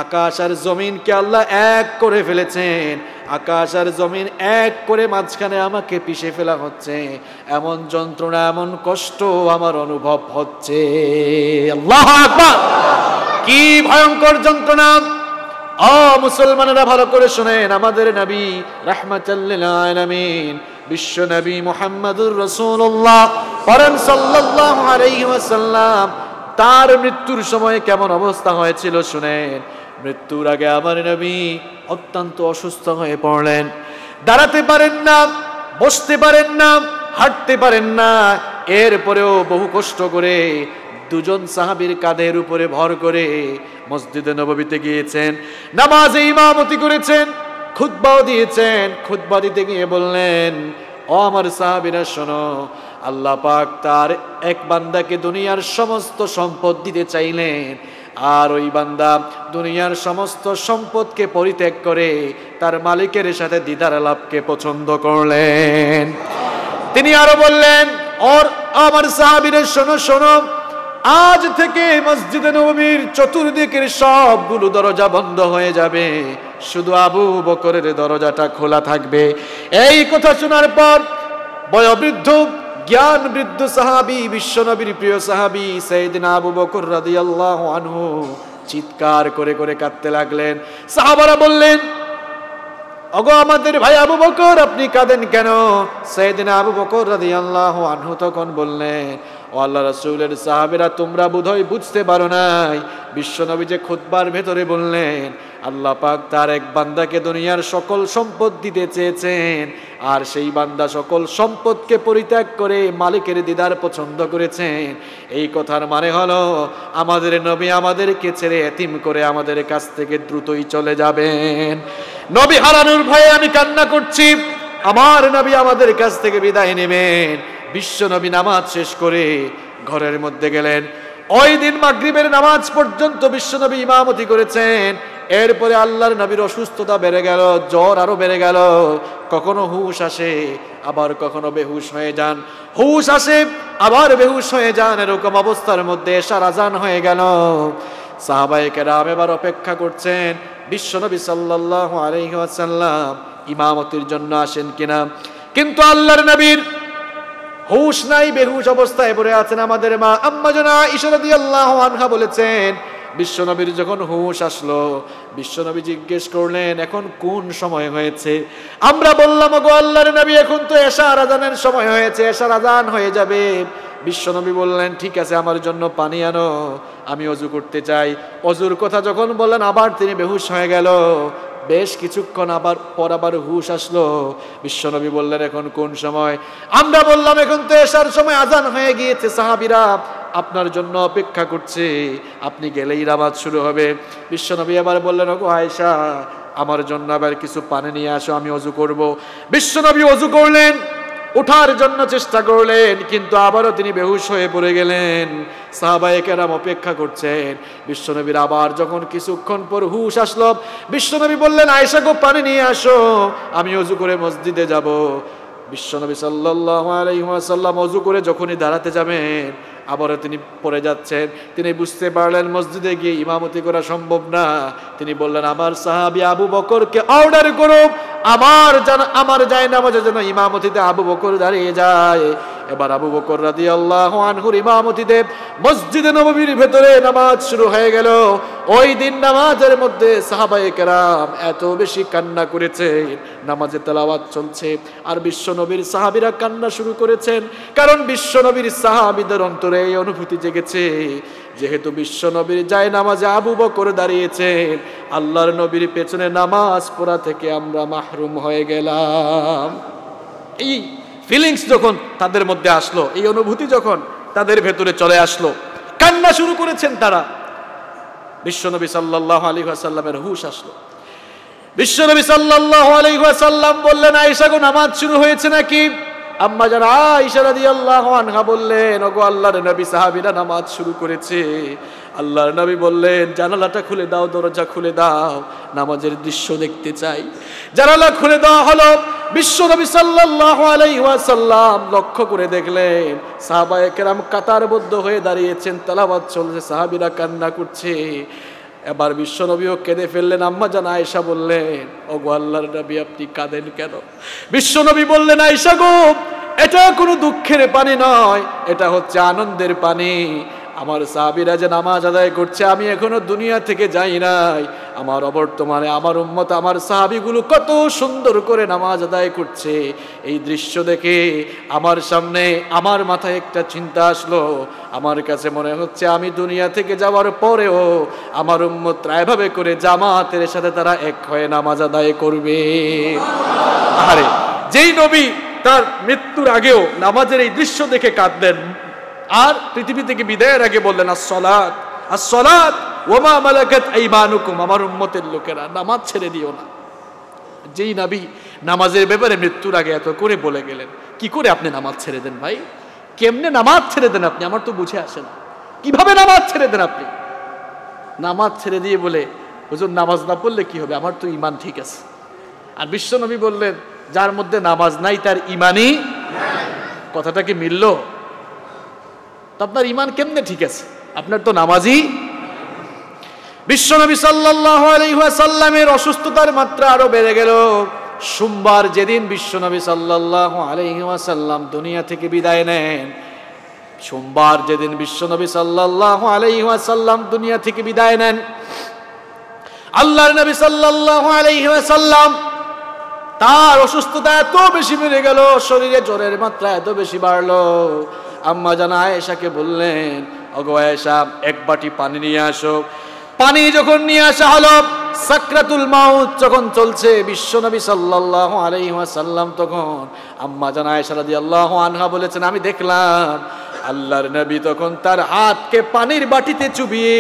আকাশ আর জমিনকে আল্লাহ এক করে ফেলেছেন, আকাশ আর জমিন এক করে মাঝখানে আমাকে পিষে ফেলা হচ্ছে। এমন যন্ত্রণা, এমন কষ্ট আমার অনুভব হচ্ছে। আল্লাহু আকবার! কি ভয়ঙ্কর যন্ত্রণা! ও মুসলমানেরা ভালো করে শুনেন, আমাদের নবী রাহমাতাল লিল আলামিন বিশ্ব নবী মুহাম্মদুর রাসূলুল্লাহ পরম সাল্লাল্লাহু আলাইহি ওয়াসাল্লাম, তার মৃত্যুর সময় কেমন অবস্থা হয়েছিল শুনেন। মৃত্যুর আগে আমার নবী অত্যন্ত অসুস্থ হয়ে পড়লেন, দাঁড়াতে পারেন না, বসতে পারেন না, হাঁটতে পারেন না। এরপরেও বহু কষ্ট করে দুজন সাহাবীর কাঁধের উপরে ভর করে মসজিদে নববীতে গিয়েছেন, নামাজে ইমামতি করেছেন, খুতবাও দিয়েছেন। খুতবা দিতে গিয়ে বললেন, ও আমার সাহাবীরা শোনো, আল্লাহ পাক তার এক বান্দাকে দুনিয়ার সমস্ত সম্পদ দিতে চাইলেন, আর ওই বান্দা দুনিয়ার সমস্ত সম্পদকে পরিত্যাগ করে তার মালিকের সাথে দিদার লাভকে পছন্দ করলেন। তিনি আরো বললেন, ওর আমার সাহাবীরা শোনো শোনো, আজ থেকে মসজিদে নববীর চতুর্দিকের সবগুলো দরজা বন্ধ হয়ে যাবে, শুধু আবু বকরের দরজাটা খোলা থাকবে। এই কথা শোনার পর বয়োবৃদ্ধ জ্ঞান বৃদ্ধ সাহাবী, বিশ্বনবীর প্রিয় সাহাবী সাইয়েদনা আবু বকর রাদিয়াল্লাহু আনহু চিৎকার করে করে কাঁদতে লাগলেন। সাহাবারা বললেন, ওগো আমাদের ভাই আবু বকর, আপনি কাঁদেন কেন? সাইয়েদনা আবু বকর রাদিয়াল্লাহু আনহু তখন বললেন, ও আল্লাহ রাসূলের সাহাবীরা, তোমরা বোধহয় বুঝতে পারো নাই, বিশ্বনবী যে খুতবার ভেতরে বললেন আল্লাহ পাক তার এক বান্দাকে দুনিয়ার সকল সম্পদ দিতে চেয়েছেন, আর সেই বান্দা সকল সম্পদকে পরিত্যাগ করে মালিকের দিদার পছন্দ করেছেন। এই কথার মানে হলো আমাদের নবী আমাদেরকে ছেড়ে এতিম করে আমাদের কাছ থেকে দ্রুতই চলে যাবেন। নবী হারানোর ভয়ে আমি কান্না করছি, আমার নবী আমাদের কাছ থেকে বিদায় নেবেন। বিশ্ব নবী নামাজ শেষ করে ঘরের মধ্যে গেলেন। ওই দিন মাগরিবের নামাজ পর্যন্ত বিশ্ব নবী ইমামতি করেছেন। এরপরে আল্লাহর নবীর অসুস্থতা বেড়ে গেল, জ্বর আরো বেড়ে গেল। কখনো হুশ আসে, আবার কখনো বেহুশ হয়ে যান, হুশ আসে আবার বেহুশ হয়ে যান। এরকম অবস্থার মধ্যে এশার আজান হয়ে গেল। সাহাবায়ে কেরাম এবার অপেক্ষা করছেন বিশ্বনবী সাল্লাল্লাহু আলাইহি ওয়াসাল্লাম ইমামতির জন্য আসেন কিনা, কিন্তু আল্লাহর নবীর হুশ নাই, বেহুশ অবস্থায় পড়ে আছেন। আমাদের মা আম্মা জানা আয়েশা রাদিয়াল্লাহু আনহা বলেছেন, বিশ্বনবীর যখন হুশ আসলো, বিশ্বনবী জিজ্ঞেস করলেন, এখন কোন সময় হয়েছে? আমরা বললাম, ওগো আল্লাহর নবী, এখন তো এশার আজানের সময় হয়েছে, এশার আজান হয়ে যাবে। বিশ্বনবী বললেন, ঠিক আছে, আমার জন্য পানি আনো, আমি ওযু করতে চাই। ওযুর কথা যখন বললেন, আবার তিনি বেহুশ হয়ে গেল। বেশ কিছুক্ষণ আবার হুশ আসলো। বিশ্বনবী বললেন, এখন কোন সময়? আমরা বললাম, এখন তো এশার সময়, আজান হয়ে গিয়েছে, সাহাবীরা আপনার জন্য অপেক্ষা করছে, আপনি গেলেই নামাজ শুরু হবে। বিশ্বনবী আবার বললেন, ওগো আয়েশা, আমার জন্য আবার কিছু পানি নিয়ে আসো, আমি ওযু করব। বিশ্বনবী ওযু করলেন, ওঠার জন্য চেষ্টা করলেন, কিন্তু আবারও তিনি বেহুশ হয়ে পড়ে গেলেন। সাহাবায়ে কেরাম অপেক্ষা করছেন। বিশ্বনবীর আবার যখন কিছুক্ষণ পর হুশ আসলো, বিশ্বনবী বললেন, আয়েশা গো, পানি নিয়ে আসো, আমি ওযু করে মসজিদে যাব। বিশ্বনবী সাল্লাল্লাহু আলাইহি ওয়াসাল্লাম ওযু করে যখনই দাঁড়াতে যাবেন, আবারও তিনি পড়ে যাচ্ছেন। তিনি বুঝতে পারলেন মসজিদে গিয়ে ইমামতি করা সম্ভব না। তিনি বললেন, আমার সাহাবী আবু বকরকে অর্ডার করো, আমার জায়নামাজে যেন ইমামতিতে আবু বকর দাঁড়িয়ে যায়। এবার আবু বকর রাদিয়াল্লাহু আনহুর ইমামতিতে মসজিদে নববীর ভেতরে নামাজ শুরু হয়ে গেল। ওই দিন নামাজের মধ্যে সাহাবায়ে কেরাম এত বেশি কান্না করেছেন, নামাজে তেলাওয়াত চলছে আর বিশ্বনবীর সাহাবীরা কান্না শুরু করেছেন। কারণ বিশ্বনবীর সাহাবীদের অন্তরে এই অনুভূতি জেগেছে, যেহেতু বিশ্বনবীর জায়নামাজে আবু বকর দাঁড়িয়েছেন, আল্লাহর নবীর পেছনে নামাজ পড়া থেকে আমরা মাহরুম হয়ে গেলাম। এই ফিলিংস যখন তাদের মধ্যে আসলো, এই অনুভূতি যখন তাদের ভেতরে চলে আসলো, কান্না শুরু করেছেন তারা। বিশ্বনবী সাল্লাল্লাহু আলাইহি ওয়াসাল্লামের হুশ আসলো। বিশ্বনবী সাল্লাল্লাহু আলাইহি ওয়াসাল্লাম বললেন, আয়েশা গো, নামাজ শুরু হয়েছে নাকি? আম্মা জান আয়েশা রাদিয়াল্লাহু আনহা বললেন, ওগো আল্লাহর নবী, সাহাবীরা নামাজ শুরু করেছে। আল্লাহর নবী বললেন, জানালাটা খুলে দাও, দরজা খুলে দাও, নামাজের দৃশ্য দেখতে চাই। জানালা খুলে দেওয়া হলো। বিশ্বনবী সাল্লাল্লাহু আলাইহি ওয়াসাল্লাম লক্ষ্য করে দেখলেন সাহাবায়ে কেরাম কাতারবদ্ধ হয়ে দাঁড়িয়েছেন, তেলাওয়াত চলছে, সাহাবীরা কান্না করছে। এবার বিশ্বনবীও কেঁদে ফেললেন। আম্মা জান আয়েশা বললেন, ওগো আল্লাহর নবী, আপনি কাঁদেন কেন? বিশ্বনবী বললেন, আয়েশা গো, এটা কোনো দুঃখের পানি নয়, এটা হচ্ছে আনন্দের পানি। আমার সাহাবীরা যে নামাজ আদায় করছে, আমি এখনো দুনিয়া থেকে যাই নাই। আমার অবর্তমানে আমার উম্মত, আমার সাহাবীগুলো কত সুন্দর করে নামাজ আদায় করছে। এই দৃশ্য দেখে আমার সামনে, আমার মাথায় একটা চিন্তা আসলো। আমার কাছে মনে হচ্ছে আমি দুনিয়া থেকে যাওয়ার পরেও আমার উম্মতরা এভাবে করে জামাতের সাথে তারা এক হয়ে নামাজ আদায় করবে। আরে যেই নবী তার মৃত্যুর আগেও নামাজের এই দৃশ্য দেখে কাঁদলেন, আর পৃথিবী থেকে বিদায়ের আগে বললেন, আসসালাত আসসালাত ওয়া মা মালাকাত আইমানুকুম, আমার উম্মতের লোকেরা নামাজ ছেড়ে দিও না। যেই নবী নামাজের ব্যাপারে মৃত্যুর আগে এত করে বলে গেলেন, কি করে আপনি নামাজ ছেড়ে দেন ভাই? কেমনে নামাজ ছেড়ে দেন আপনি? আমার তো বুঝে আসে না, কিভাবে নামাজ ছেড়ে দেন আপনি? নামাজ ছেড়ে দিয়ে বলে, হুজুর নামাজ না পড়লে কি হবে, আমার তো ঈমান ঠিক আছে। আর বিশ্বনবী বললেন, যার মধ্যে নামাজ নাই তার ঈমানই নাই। কথাটা কি মিলল? তো আপনার ঈমান কেমনে ঠিক আছে? আপনার তো নামাজই। বিশ্বনবী সাল্লাল্লাহু আলাইহি ওয়াসাল্লামের অসুস্থতার মাত্রা আরো বেড়ে গেল। সোমবার যেদিন বিশ্বনবী সাল্লাল্লাহু আলাইহি ওয়াসাল্লাম দুনিয়া থেকে বিদায় নেন, সোমবার যেদিন বিশ্বনবী সাল্লাল্লাহু আলাইহি ওয়াসাল্লাম দুনিয়া থেকে বিদায় নেন, আল্লাহর নবী সাল্লাল্লাহু আলাইহি ওয়াসাল্লাম তার অসুস্থতা এত বেশি বেড়ে গেল, শরীরে জ্বরের মাত্রা এত বেশি বাড়লো। আম্মা জান আয়েশাকে বললেন, ওগো আয়েশা, এক বাটি পানি নিয়ে আসো। পানি যখন নিয়ে আসা হলো, সাকরাতুল মাউত যখন চলছে, বিশ্বনবী সাল্লাল্লাহু আলাইহি ওয়াসাল্লাম তখন, আম্মা জান আয়েশা রাদিয়াল্লাহু আনহা বলেছেন, আমি দেখলাম আল্লাহর নবী তখন তার হাতকে পানির বাটিতে চুবিয়ে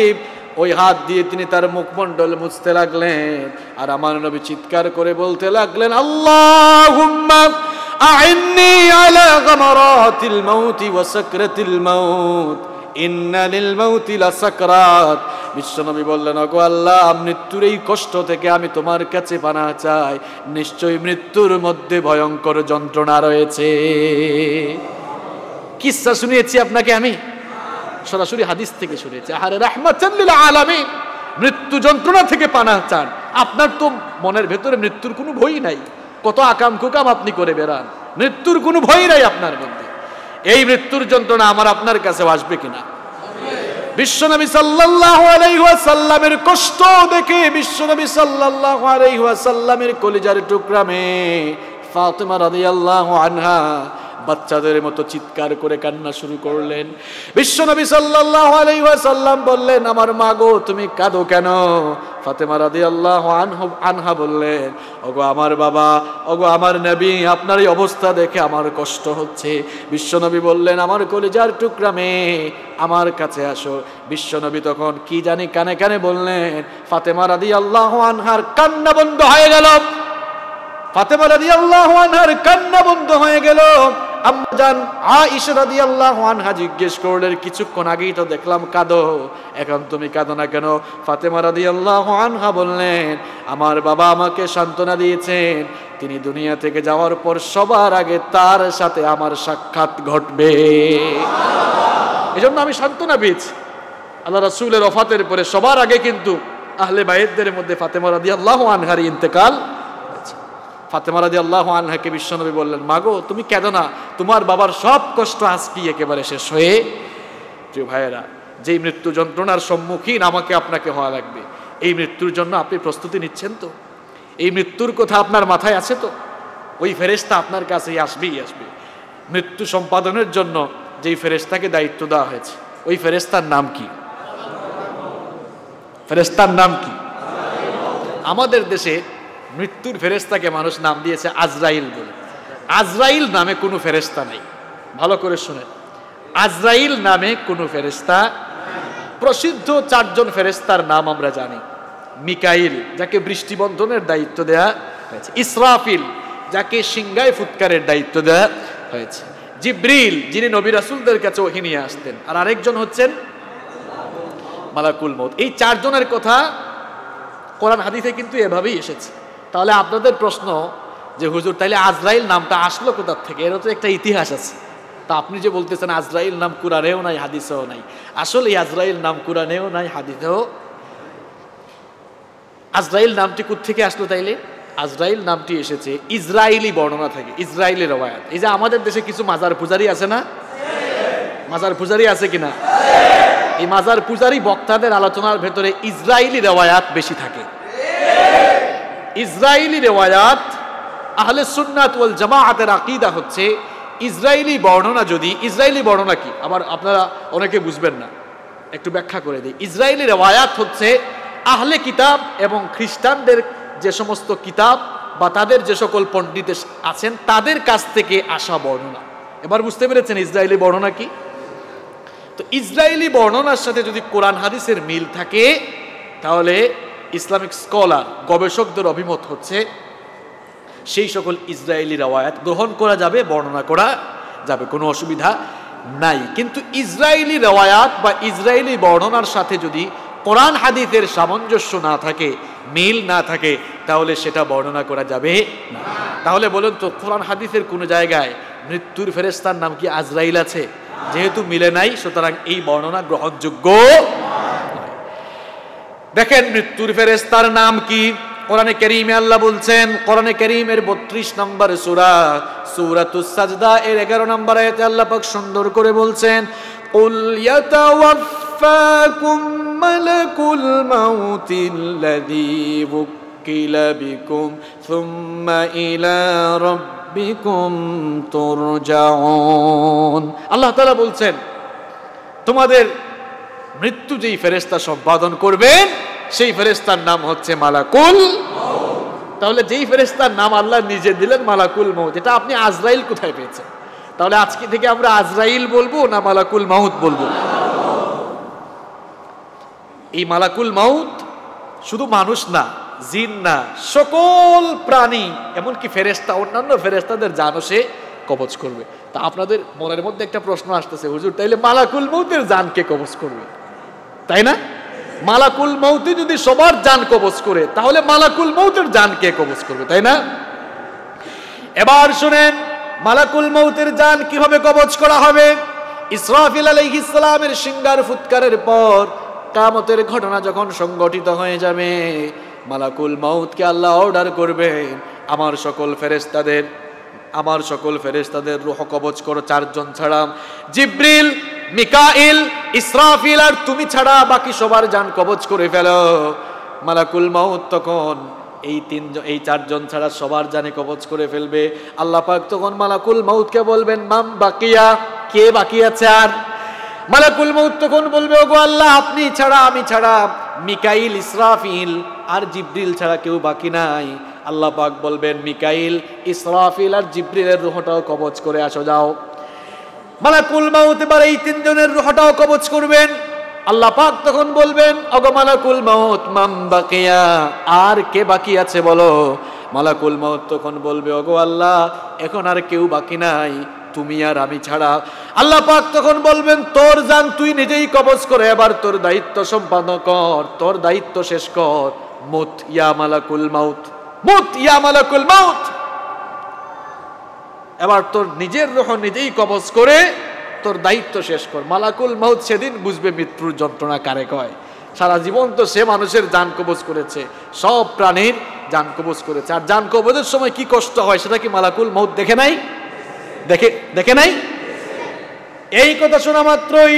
ওই হাত দিয়ে তিনি তার মুখমণ্ডল মুছতে লাগলেন। আর আমার নবী চিৎকার করে বলতে লাগলেন, আল্লাহুম্মা আইন্নি আলা গামারাতিল মাউতি ওয়া সাকরাতিল মাউত, ইন্না লিল মাউতি লাসাকরাত। বিশ্বনবী বললেন, ওগো আল্লাহ, মৃত্যুর এই কষ্ট থেকে আমি তোমার কাছে পানাহ চাই, নিশ্চয়ই মৃত্যুর মধ্যে ভয়ঙ্কর যন্ত্রণা রয়েছে। কিসসা শুনিয়েছি আপনাকে আমি, সরাসরি হাদিস থেকে শুনেছি। আরে রাহমাতাল লিল আলামিন, মৃত্যু যন্ত্রণা থেকে পানাহ চান। আপনার তো মনের ভেতরে মৃত্যুর কোনো ভয় নাই, কত আকাম কুকাম আপনি করে বেড়ান, মৃত্যুর কোনো ভয় নাই আপনার মধ্যে। এই মৃত্যুর যন্ত্রণা আমার আপনার কাছে আসবে কিনা? বিশ্বনবী সাল্লাল্লাহু আলাইহি ওয়াসাল্লামের কষ্ট দেখে বিশ্বনবী সাল্লাল্লাহু আলাইহি ওয়াসাল্লামের কলিজার টুকরা মেয়ে ফাতেমা রাদিয়াল্লাহু আনহা বাচ্চাদের মতো চিৎকার করে কান্না শুরু করলেন। বিশ্বনবী সাল্লাল্লাহু আলাইহি ওয়াসাল্লাম বললেন, আমার মা গো, তুমি কাঁদো কেন? ফাতেমা রাদিয়াল্লাহু আনহা বললেন, ওগো আমার বাবা, ওগো আমার নবী, আপনার এই অবস্থা দেখে আমার কষ্ট হচ্ছে। বিশ্বনবী বললেন, আমার কলিজার টুকরা মেয়ে, আমার কাছে আসো। বিশ্বনবী তখন কি জানি কানে কানে বললেন, ফাতেমা রাদিয়াল্লাহু আনহার কান্না বন্ধ হয়ে গেল। ফাতেমা রাদিয়াল্লাহু আনহার কান্না বন্ধ হয়ে গেল। আম্মা জান আয়েশা রাদিয়াল্লাহু আনহা জিজ্ঞেস করলেন, কিছুক্ষণ আগেই তো দেখলাম কাঁদো, এখন তুমি কাঁদো না কেন? ফাতেমা রাদিয়াল্লাহু আনহা বললেন, আমার বাবা আমাকে সান্ত্বনা দিয়েছেন, তিনি দুনিয়া থেকে যাওয়ার পর সবার আগে তার সাথে আমার সাক্ষাৎ ঘটবে, এজন্য আমি সান্ত্বনা পেয়েছি। আল্লাহ রাসূলের ওফাতের পরে সবার আগে কিন্তু আহলে বাইতদের মধ্যে ফাতেমা রাদিয়াল্লাহু আনহার ইন্তেকাল। ফাতেমা রাদিয়াল্লাহু আনহাকে বিশ্বনবী বললেন, মাগো তুমি কেঁদো না, তোমার বাবার সব কষ্ট আজকে একেবারে শেষ হয়ে। প্রিয় ভাইয়েরা, যেই মৃত্যু যন্ত্রণার সম্মুখীন আমাকে আপনাকে হওয়া লাগবে, এই মৃত্যুর জন্য আপনি প্রস্তুতি নিচ্ছেন তো? এই মৃত্যুর কথা আপনার মাথায় আছে তো? ওই ফেরেশতা আপনার কাছেই আসবেই আসবে। মৃত্যু সম্পাদনের জন্য যেই ফেরেশতাকে দায়িত্ব দেওয়া হয়েছে, ওই ফেরেশতার নাম কি? ফেরেশতার নাম কি? আমাদের দেশে মৃত্যুর ফেরেশতাকে মানুষ নাম দিয়েছে আজরাইল বলে। আজরাইল নামে কোনো ফেরেশতা নাই, ভালো করে শুনেন, আজরাইল নামে কোনো ফেরেশতা। প্রসিদ্ধ 4 জন ফেরেশতার নাম আমরা জানি। মিকাইল, যাকে বৃষ্টি বন্ধনের দায়িত্ব দেয়া হয়েছে। ইসরাফিল, যাকে সিংহায় ফুৎকারের দায়িত্ব দেয়া হয়েছে। জিব্রিল যিনি নবী রাসূলদের কাছে ওহী নিয়ে আসতেন, আর আরেকজন হচ্ছেন মালাকুল মউত। এই চারজনের কথা কোরআন হাদিসে কিন্তু এভাবেই এসেছে। তাহলে আপনাদের প্রশ্ন যে হুজুর তাইলে আজরাইল নামটা আসলো কোথা থেকে? এর তো একটা ইতিহাস আছে। তা আপনি যে বলতেছেন আজরাইল নাম কুরআনেও নাই হাদিসেও নাই, আসলে আজরাইল নাম কুরআনেও নাই হাদিসেও। আজরাইল নামটি কোত্থেকে আসলো তাইলে? আজরাইল নামটি এসেছে ইসরায়েলি বর্ণনা থেকে, ইসরায়েলি রওয়ায়াত। এই যে আমাদের দেশে কিছু মাজার পূজারি আছে না, মাজার পূজারি আছে কিনা, এই মাজার পূজারি বক্তাদের আলোচনার ভেতরে ইসরায়েলি রওয়ায়াত বেশি থাকে। ইসরায়েলি রওয়ায়াত আহলে সুন্নাত ওয়াল জামাআতের আকীদা হচ্ছে ইসরায়েলি বর্ণনা। যদি ইসরায়েলি বর্ণনা কি, আবার আপনারা অনেকে বুঝবেন না, একটু ব্যাখ্যা করে দিই। ইসরায়েলি রওয়ায়াত হচ্ছে আহলে কিতাব এবং খ্রিস্টানদের যে সমস্ত কিতাব বা তাদের যে সকল পণ্ডিত আছেন তাদের কাছ থেকে আসা বর্ণনা। এবার বুঝতে পেরেছেন ইসরায়েলি বর্ণনা কি? তো ইসরায়েলি বর্ণনার সাথে যদি কোরআন হাদিসের মিল থাকে তাহলে ইসলামিক স্কলার গবেষকদের অভিমত হচ্ছে সেই সকল ইসরায়েলি রওয়ায়াত গ্রহণ করা যাবে, বর্ণনা করা যাবে, কোনো অসুবিধা নাই। কিন্তু ইসরায়েলি রওয়ায়াত বা ইসরায়েলি বর্ণনার সাথে যদি কোরআন হাদিসের সামঞ্জস্য না থাকে, মিল না থাকে, তাহলে সেটা বর্ণনা করা যাবে না। তাহলে বলুন তো কোরআন হাদিসের কোনো জায়গায় মৃত্যুর ফেরেশতার নাম কি আজরাইল আছে? যেহেতু মিলে নাই, সুতরাং এই বর্ণনা গ্রহণযোগ্য। দেখেন মৃত্যুর ফেরেশতার নাম কি কোরআনে কারীমে আল্লাহ বলছেন। কোরআনে কারীমের 32 নম্বর সূরা সূরাতুস সাজদা এর 11 নম্বর আয়াতে আল্লাহ পাক সুন্দর করে বলছেন, কুল ইয়াতাওয়াফাকুম মালাকুল মাউতিল্লাযী ওয়াক্কিলা বিকুম সুম্মা ইলা রাব্বিকুম তুরজাউন। আল্লাহ তাআলা বলছেন তোমাদের মৃত্যু যেই ফেরেশতা সম্পাদন করবেন সেই ফেরেশতার নাম হচ্ছে মালাকুল মউত। তাহলে যেই ফেরেশতার নাম আল্লাহ নিজে দিলেন মালাকুল মউত, এটা আপনি আজরাইল কোথায় পেয়েছেন? তাহলে আজকে থেকে আমরা আজরাইল বলবো না মালাকুল মউত বলবো? এই মালাকুল মউত শুধু মানুষ না, জিন না, সকল প্রাণী এমনকি ফেরেশতা, অন্যান্য ফেরেশতাদের জানও সে কবজ করবে। তা আপনাদের মনের মধ্যে একটা প্রশ্ন আসতেছে, হুজুর তাইলে মালাকুল মউতের জান কে কবজ করবে? তাই না? মালাকুল মউত যদি সবার জান কবজ করে তাহলে মালাকুল মউতের জান কে কবজ করবে? তাই না? এবার শুনেন মালাকুল মউতের জান কিভাবে কবজ করা হবে। ইসরাফিল আলাইহিস সালামের সিংহার ফুৎকারের পর কিয়ামতের ঘটনা যখন সংগঠিত হয়ে যাবে, মালাকুল মউতকে আল্লাহ অর্ডার করবেন আমার সকল ফেরেশতাদের রূহ কবজ করো, 4 জন ছাড়া, জিব্রিল, মিকাইল, ইসরাফিল আর তুমি ছাড়া বাকি সবার জান কবজ করে ফেলো। মালাকুল মউত তখন এই 4 জন ছাড়া সবার জানে কবজ করে ফেলবে। আল্লাহ পাক তখন মালাকুল মউতকে বলবেন মাম বাকিয়া, কে বাকি আছে? আর মালাকুল মউত তখন বলবে ওগো আল্লাহ আপনি ছাড়া, আমি ছাড়া, মিকাইল, ইসরাফিল আর জিব্রিল ছাড়া কেউ বাকি নাই। আল্লাহ পাক বলবেন মিকাইল, ইসরাফিল আর জিব্রিলের রূহটাও কবজ করে আসো যাও। মালাকুল মউত এবার এই 3 জনের রূহটাও কবজ করবেন। আল্লাহ পাক তখন বলবেন ওগো মালাকুল মউত মাম বাকিয়া, আর কে বাকি আছে বলো। মালাকুল মউত তখন বলবে ওগো আল্লাহ এখন আর কেউ বাকি নাই, তুমি আর আমি ছাড়া। আল্লাহ পাক তখন বলবেন তোর জান তুই নিজেই কবজ করে এবার তোর দায়িত্ব সম্পাদন কর, তোর দায়িত্ব শেষ কর। মুত ইয়া মালাকুল মউত, মুত ইয়া মালাকুল মউত। এবার তোর নিজের রূহ নিজেই কবজ করে তোর দায়িত্ব শেষ কর। মালাকুল মউত সেদিন বুঝবে মৃত্যুর যন্ত্রণা কারে কয়। সারা জীবন তো সে মানুষের জান কবজ করেছে, সব প্রাণীর জান কবজ করেছে, আর জান কবজের সময় কি কষ্ট হয় সেটা কি মালাকুল মউত দেখে নাই? দেখে নাই? এই কথা শোনা মাত্রই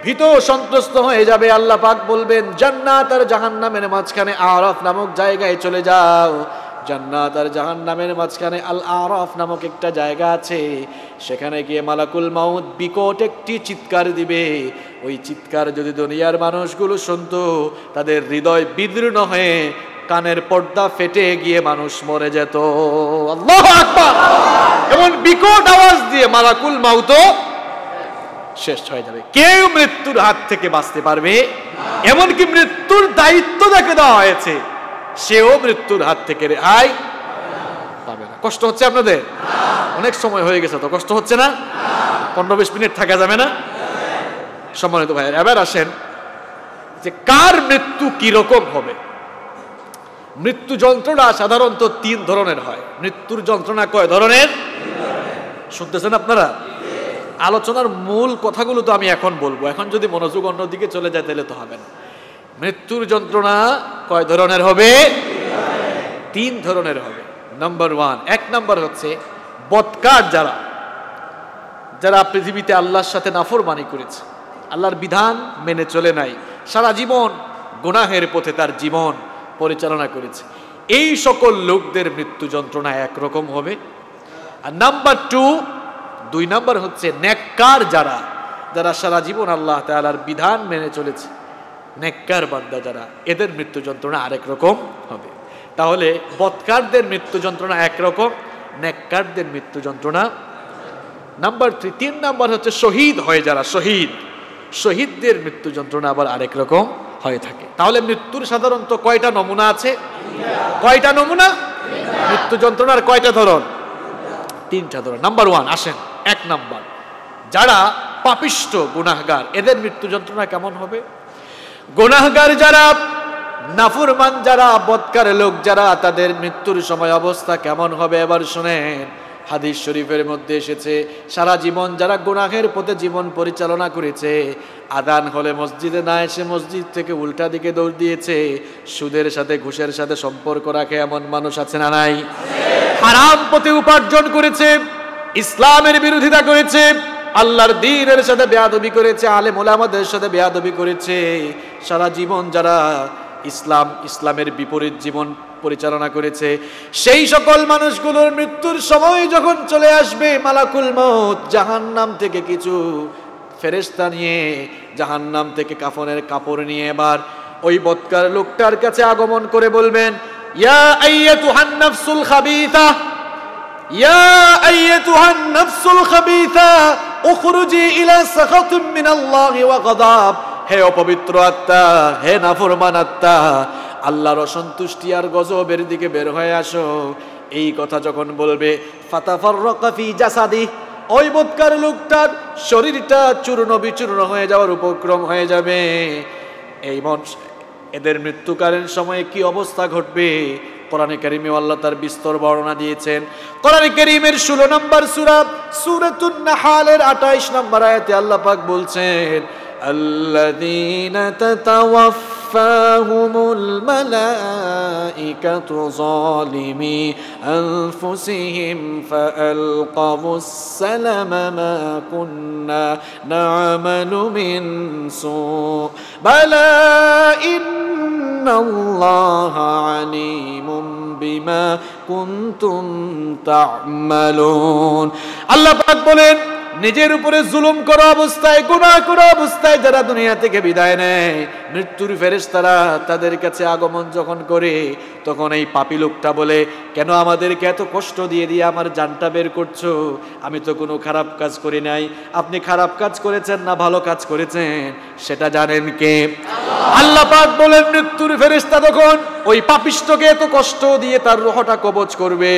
ভীত সন্ত্রস্ত হয়ে যাবে। আল্লাহ পাক বলবেন জান্নাত আর জাহান্নামের মাঝখানে আরাফ নামক জায়গায় চলে যাও। জান্নাত আর জাহান্নামের মাঝখানে আল আরাফ নামক একটা জায়গা আছে, সেখানে গিয়ে মালাকুল মউত বিকট একটি চিৎকার দিবে। ওই চিৎকার যদি দুনিয়ার মানুষগুলো শুনতো তাদের হৃদয় বিদীর্ণ হয়ে কানের পর্দা ফেটে গিয়ে মানুষ মরে যেত। আল্লাহু আকবার! এমন বিকট আওয়াজ দিয়ে মালাকুল মউত শেষ হয়ে যাবে। কেউ মৃত্যুর হাত থেকে বাঁচতে পারবে? এমনকি মৃত্যুর দায়িত্ব যাকে দেওয়া হয়েছে সেও মৃত্যুর হাত থেকে রেহাই পাবে না। কষ্ট হচ্ছে আপনাদের? অনেক সময় হয়ে গেছে তো, কষ্ট হচ্ছে না? 15-20 মিনিট থাকা যাবে না? সম্মানিত ভাই, এবার আসেন যে কার মৃত্যু কিরকম হবে। মৃত্যু যন্ত্রণা সাধারণত 3 ধরনের হয়। মৃত্যুর যন্ত্রণা কয় ধরনের শুনতেছেন আপনারা? আলোচনার মূল কথাগুলো তো আমি এখন বলবো, এখন যদি মনোযোগ অন্যদিকে চলে যায় তাহলে তো হবে না। মৃত্যুর যন্ত্রণা কয় ধরনের হবে? 3 ধরনের হবে। নাম্বার 1, 1 নাম্বার হচ্ছে বদকার যারা, যারা পৃথিবীতে আল্লাহর সাথে নাফরমানি করেছে, আল্লাহর বিধান মেনে চলে নাই, সারা জীবন গুনাহের পথে তার জীবন পরিচালনা করেছে, এই সকল লোকদের মৃত্যু যন্ত্রণা একরকম হবে। আর নাম্বার 2 নাম্বার হচ্ছে নেককার যারা, যারা সারা জীবন আল্লাহ তাআলার বিধান মেনে চলেছে, নেককার বান্দা যারা, এদের মৃত্যু যন্ত্রণা আরেক রকম হবে। তাহলে বদকারদের মৃত্যু যন্ত্রণা একরকম, নেককারদের মৃত্যু যন্ত্রণা। নাম্বার 3 নাম্বার হচ্ছে শহীদ হয় যারা, শহীদদের মৃত্যু যন্ত্রণা আবার আরেক রকম হয়ে থাকে। তাহলে মৃত্যুর সাধারণত কয়টা নমুনা আছে? কয়টা নমুনা? মৃত্যু যন্ত্রণার কয়টা ধরন? 3টা ধরন। নাম্বার 1 আসেন, 1 নাম্বার যারা পাপিষ্ঠ গুনাহগার, এদের মৃত্যু যন্ত্রণা কেমন হবে? গুনাহগার যারা, নাফরমান যারা, বদকার লোক যারা, তাদের মৃত্যুর সময় অবস্থা কেমন হবে এবার শুনেন। হাদিস শরীফের মধ্যে এসেছে, সারা জীবন যারা গুনাহের পথে জীবন পরিচালনা করেছে, আযান হলে মসজিদে না এসে মসজিদ থেকে উল্টা দিকে দৌড় দিয়েছে, সুদের সাথে ঘুষের সাথে সম্পর্ক রাখে এমন মানুষ আছে না নাই? হারাম পথে উপার্জন করেছে, ইসলামের বিরোধিতা করেছে, আল্লাহর দ্বীনের সাথে বেয়াদবি করেছে, আলেম ওলামাদের সাথে বেয়াদবি করেছে, সারা জীবন যারা ইসলামের বিপরীত জীবন পরিচালনা করেছে, সেই সকল মানুষগুলোর মৃত্যুর সময় যখন চলে আসবে, মালাকুল মউত জাহান্নাম থেকে কিছু ফেরেশতা নিয়ে, জাহান্নাম থেকে কাফনের কাপড় নিয়ে এবার ওই বদকার লোকটার কাছে আগমন করে বলবেন, ইয়া আইয়াতুহান নাফসুল খাবিথা, ইয়া আইয়াতুহান নাফসুল খাবিথা উখরুজি ইলা সাখাতিম মিনাল্লাহি ওয়া গাদাব। হে অপবিত্র আত্মা, হে নাফরমান আত্মা, আল্লাহর অসন্তুষ্টি আর গজবের দিকে বের হয়ে আসো। এই কথা যখন বলবে, ফাতাফাররাকা ফি জাসাদি, ওই বদকার লোকটার শরীরটা চূর্ণ বিচূর্ণ হয়ে যাওয়ার উপক্রম হয়ে যাবে। এদের মৃত্যুকালীন সময়ে কি অবস্থা ঘটবে কোরআনে কারীমে আল্লাহ তার বিস্তর বর্ণনা দিয়েছেন। কোরআনে কারীমের 16 নম্বর সূরা সূরাতুন নাহালের 28 নম্বর আয়াতে আল্লাহ পাক বলছেন, আল্লাযীনা তাতাওয়াফফাহুমুল মালাঈকাতু যালিমি আনফুসিহিম ফাআলকাউস সালামা মা কুন্না না'মালু মিন সু বালা ইন্নাল্লাহা আলীমুম বিমা কুনতুম তা'মালুন। আল্লাহ পাক বলেন, নিজের উপরে জুলুম করা অবস্থায়, গুনাহ করা অবস্থায় যারা দুনিয়া থেকে বিদায় নেয়, মৃত্যুর ফেরেশতারা তাদের কাছে আগমন যখন করে, তখন এই পাপী লোকটা বলে, কেন আমাদেরকে এত কষ্ট দিয়ে দিয়ে আমার জানটা বের করছো? আমি তো কোনো খারাপ কাজ করি নাই। আপনি খারাপ কাজ করেছেন না ভালো কাজ করেছেন সেটা জানেন কে? আল্লাহ পাক বলেন, মৃত্যুর ফেরেশতা তখন ওই পাপিষ্ঠকে এত কষ্ট দিয়ে তার রূহটা কবজ করবে।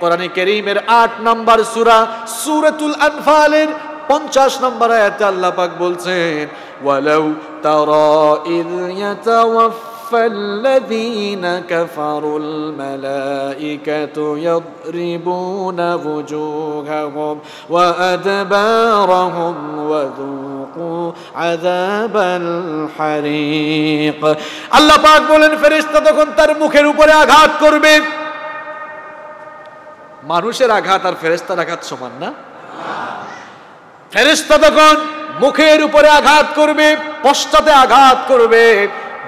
কোরআনে কারীমের 8 নম্বর সূরা সূরাতুল আনফালের 50 নম্বর আয়াতে আল্লাহ পাক বলছেন, ওয়ালাউ তারা ইয ইয়াতাওয়াফফাল্লাযীনা কাফারুল মালাঈকাতু ইয়াদরিবুনা ওয়ুজুহাহুম ওয়া আদবারহুম ওয়া যুকু আযাবাল হারিক। আল্লাহ পাক বলেন, ফেরেশতা তখন তার মুখের উপরে আঘাত করবে। মানুষের আঘাত আর ফেরেশতার আঘাত সমান না? ফেরেশতা তখন মুখের উপরে আঘাত করবে, পশ্চাতে আঘাত করবে।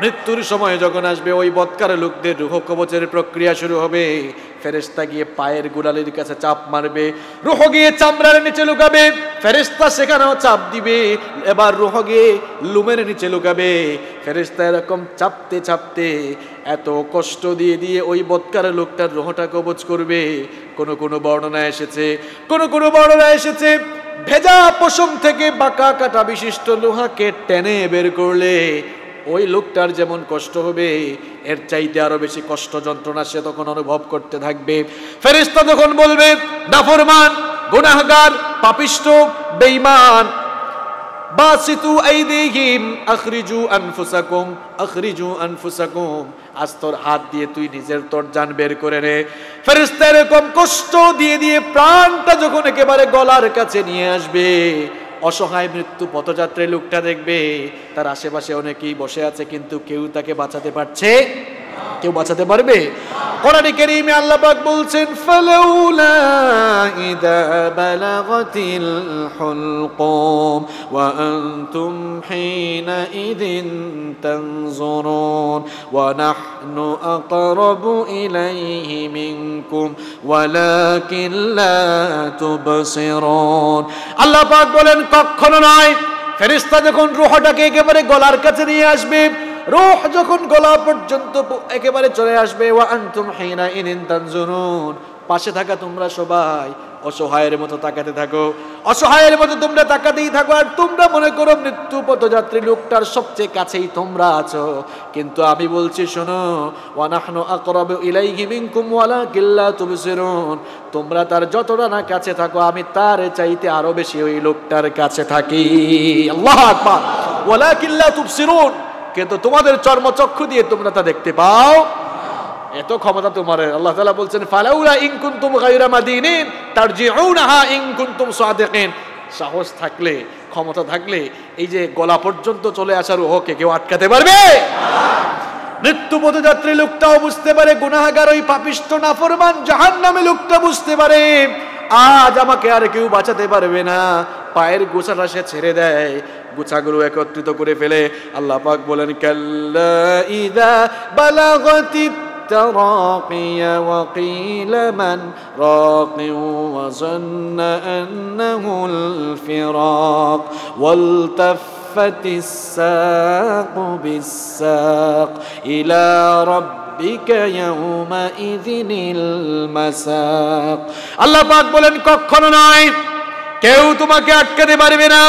মৃত্যুর সময় যখন আসবে, ওই বদকার লোকদের রূহ কবচের প্রক্রিয়া শুরু হবে। ফেরেশতা গিয়ে পায়ের গোড়ালির কাছে চাপ মারবে, রূহ গিয়ে চামড়ার নিচে লুকাবে। ফেরেশতা সেখানেও চাপ দিবে, এবার রূহ গিয়ে লুমের নিচে লুকাবে। ফেরেশতা এরকম চাপতে চাপতে এত কষ্ট দিয়ে দিয়ে ওই বদকার লোকটার রূহটা কবচ করবে। কোন বর্ণনা এসেছে ভেজা পশম থেকে বাঁকা কাটা বিশিষ্ট লোহাকে টেনে বের করলে ওই লোকটার যেমন কষ্ট হবে এর চাইতে আরো বেশি কষ্ট যন্ত্রণা সে তখন অনুভব করতে থাকবে। ফেরেশতা তখন বলবে, নাফরমান, গুনাহগার, পাপিষ্ঠ, বেঈমান, বাসিতু আইদিহিম আখরিজু আনফুসাকুম আখরিজু আনফুসাকুম, আজ তোর হাত দিয়ে তুই নিজের তোর জান বের করে নে। ফেরেশতা এরকম কষ্ট দিয়ে দিয়ে প্রাণটা যখন একেবারে গলার কাছে নিয়ে আসবে, অসহায় মৃত্যু পথযাত্রী লোকটা দেখবে তার আশেপাশে অনেকেই বসে আছে, কিন্তু কেউ তাকে বাঁচাতে পারছে, কেউ বাঁচাতে পারবে? কোরআনে কারীমে আল্লাহ পাক বলছেন, ফালাউলা ইযা বালাগাতিল হুলকুম ওয়া আনতুম হিনা ইযিন তানজুরুন ওয়া নাহনু আকরাবু ইলাইহি মিনকুম ওয়ালাকিন লা তুবসিরুন। আল্লাহ পাক বলেন, কখনো নয়। ফেরেশতা যখন রূহটাকে একেবারে গলার কাছে নিয়ে আসবে, রূহ যখন গলা পর্যন্ত একেবারে চলে আসবে, ওয়া আনতুম হিনা ইযিন তানজুরুন, পাশে থাকা তোমরা সবাই অসহায়ের মতো তাকাতে থাকো, অসহায়ের মতো তোমরা তাকাতেই থাকো, আর তোমরা মনে করো মৃত্যু পথযাত্রী লোকটার সবচেয়ে কাছেই তোমরা আছো। কিন্তু আমি বলছি শোনো, ওয়া নাহনু আকরাবু ইলাইহি মিনকুম ওয়ালাকিন লা তুবসিরুন, তোমরা তার যতটা না কাছে থাকো আমি তার চাইতে আরো বেশি ওই লোকটার কাছে থাকি। আল্লাহু আকবার। ওয়ালাকিন লা তুবসিরুন, কিন্তু তোমাদের চর্মচক্ষু দিয়ে তোমরা তা দেখতে পাও, এত ক্ষমতা তোমার। আল্লাহ তাআলা বলছেন, ফালাউলা ইন কুনতুম গায়রা মাদিনিন তারজিউনাহা ইন কুনতুম সাদিকিন, সাহস থাকলে, ক্ষমতা থাকলে এই যে গলা পর্যন্ত চলে আসার রূহকে কেউ আটকাতে পারবে? মৃত্যু পথযাত্রী লোকটাও বুঝতে পারে, গুনাহগার ওই পাপিষ্ঠ নাফরমান জাহান্নামী লোকটা বুঝতে পারে আজ আমাকে আর কেউ বাঁচাতে পারবে না। পায়ের গোছাটা সে ছেড়ে দেয়, গোছাগুলো একত্রিত করে ফেলে। আল্লাহ পাক বলেন, কাল্লা ইযা বালাগাতিত التراقي وقيل من راق وظن أنه الفراق والتفت الساق بالساق إلى ربك يومئذ المساق। আল্লাহ পাক বলেন, কখনো নয়, কেউ তোমাকে আটকাতে পারবে না,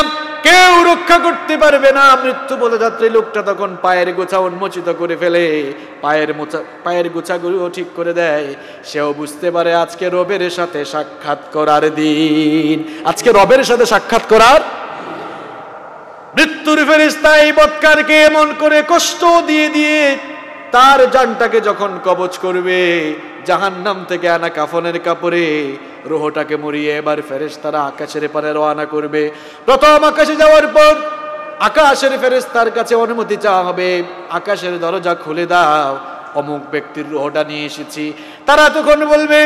কেউ রক্ষা করতে পারবে না। মৃত্যু পথযাত্রী লোকটা তখন পায়ের গোছা উন্মোচিত করে ফেলে, পায়ের গোছাগুলো ঠিক করে দেয়। সেও বুঝতে পারে আজকে রবের সাথে সাক্ষাৎ করার দিন, আজকে রবের সাথে সাক্ষাৎ করার। মৃত্যুর ফেরেশতা এই বৎকারকে এমন করে কষ্ট দিয়ে দিয়ে তার জানটাকে যখন কবজ করবে, জাহান্নাম থেকে আনা কাফনের কাপড়ে রূহটাকে মরিয়ে এবার ফেরেশতারা আকাশের পারে রওনা করবে। প্রথম আকাশে যাওয়ার পর আকাশের ফেরেশতার কাছে অনুমতি চাওয়া হবে, আকাশের দরজা খুলে দাও, অমুক ব্যক্তির রূহটা নিয়ে এসেছি। তারা তখন বলবে,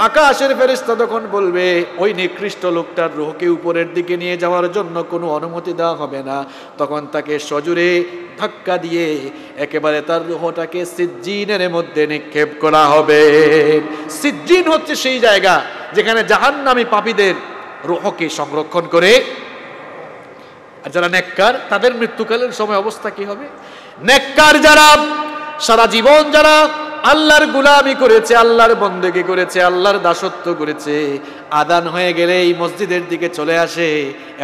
আকাশের ফেরেশতা তখন বলবে, ওই নিকৃষ্ট লোকটার রূহকে উপরের দিকে নিয়ে যাওয়ার জন্য কোনো অনুমতি দেওয়া হবে না। তখন তাকে সজোরে ধাক্কা দিয়ে একেবারে তার রূহটাকে সিজ্জিনের মধ্যে নিক্ষেপ করা হবে। সিজ্জিন হচ্ছে সেই জায়গা যেখানে জাহান্নামী পাপীদের রূহকে সংরক্ষণ করে। আর যারা নেককার তাদের মৃত্যুকালের সময় অবস্থা কি হবে? নেককার যারা সারা জীবন যারা আল্লাহর গোলামি করেছে, আল্লাহর বন্দেগী করেছে, আল্লাহর দাসত্ব করেছে, আদান হয়ে গেলে এই মসজিদের দিকে চলে আসে,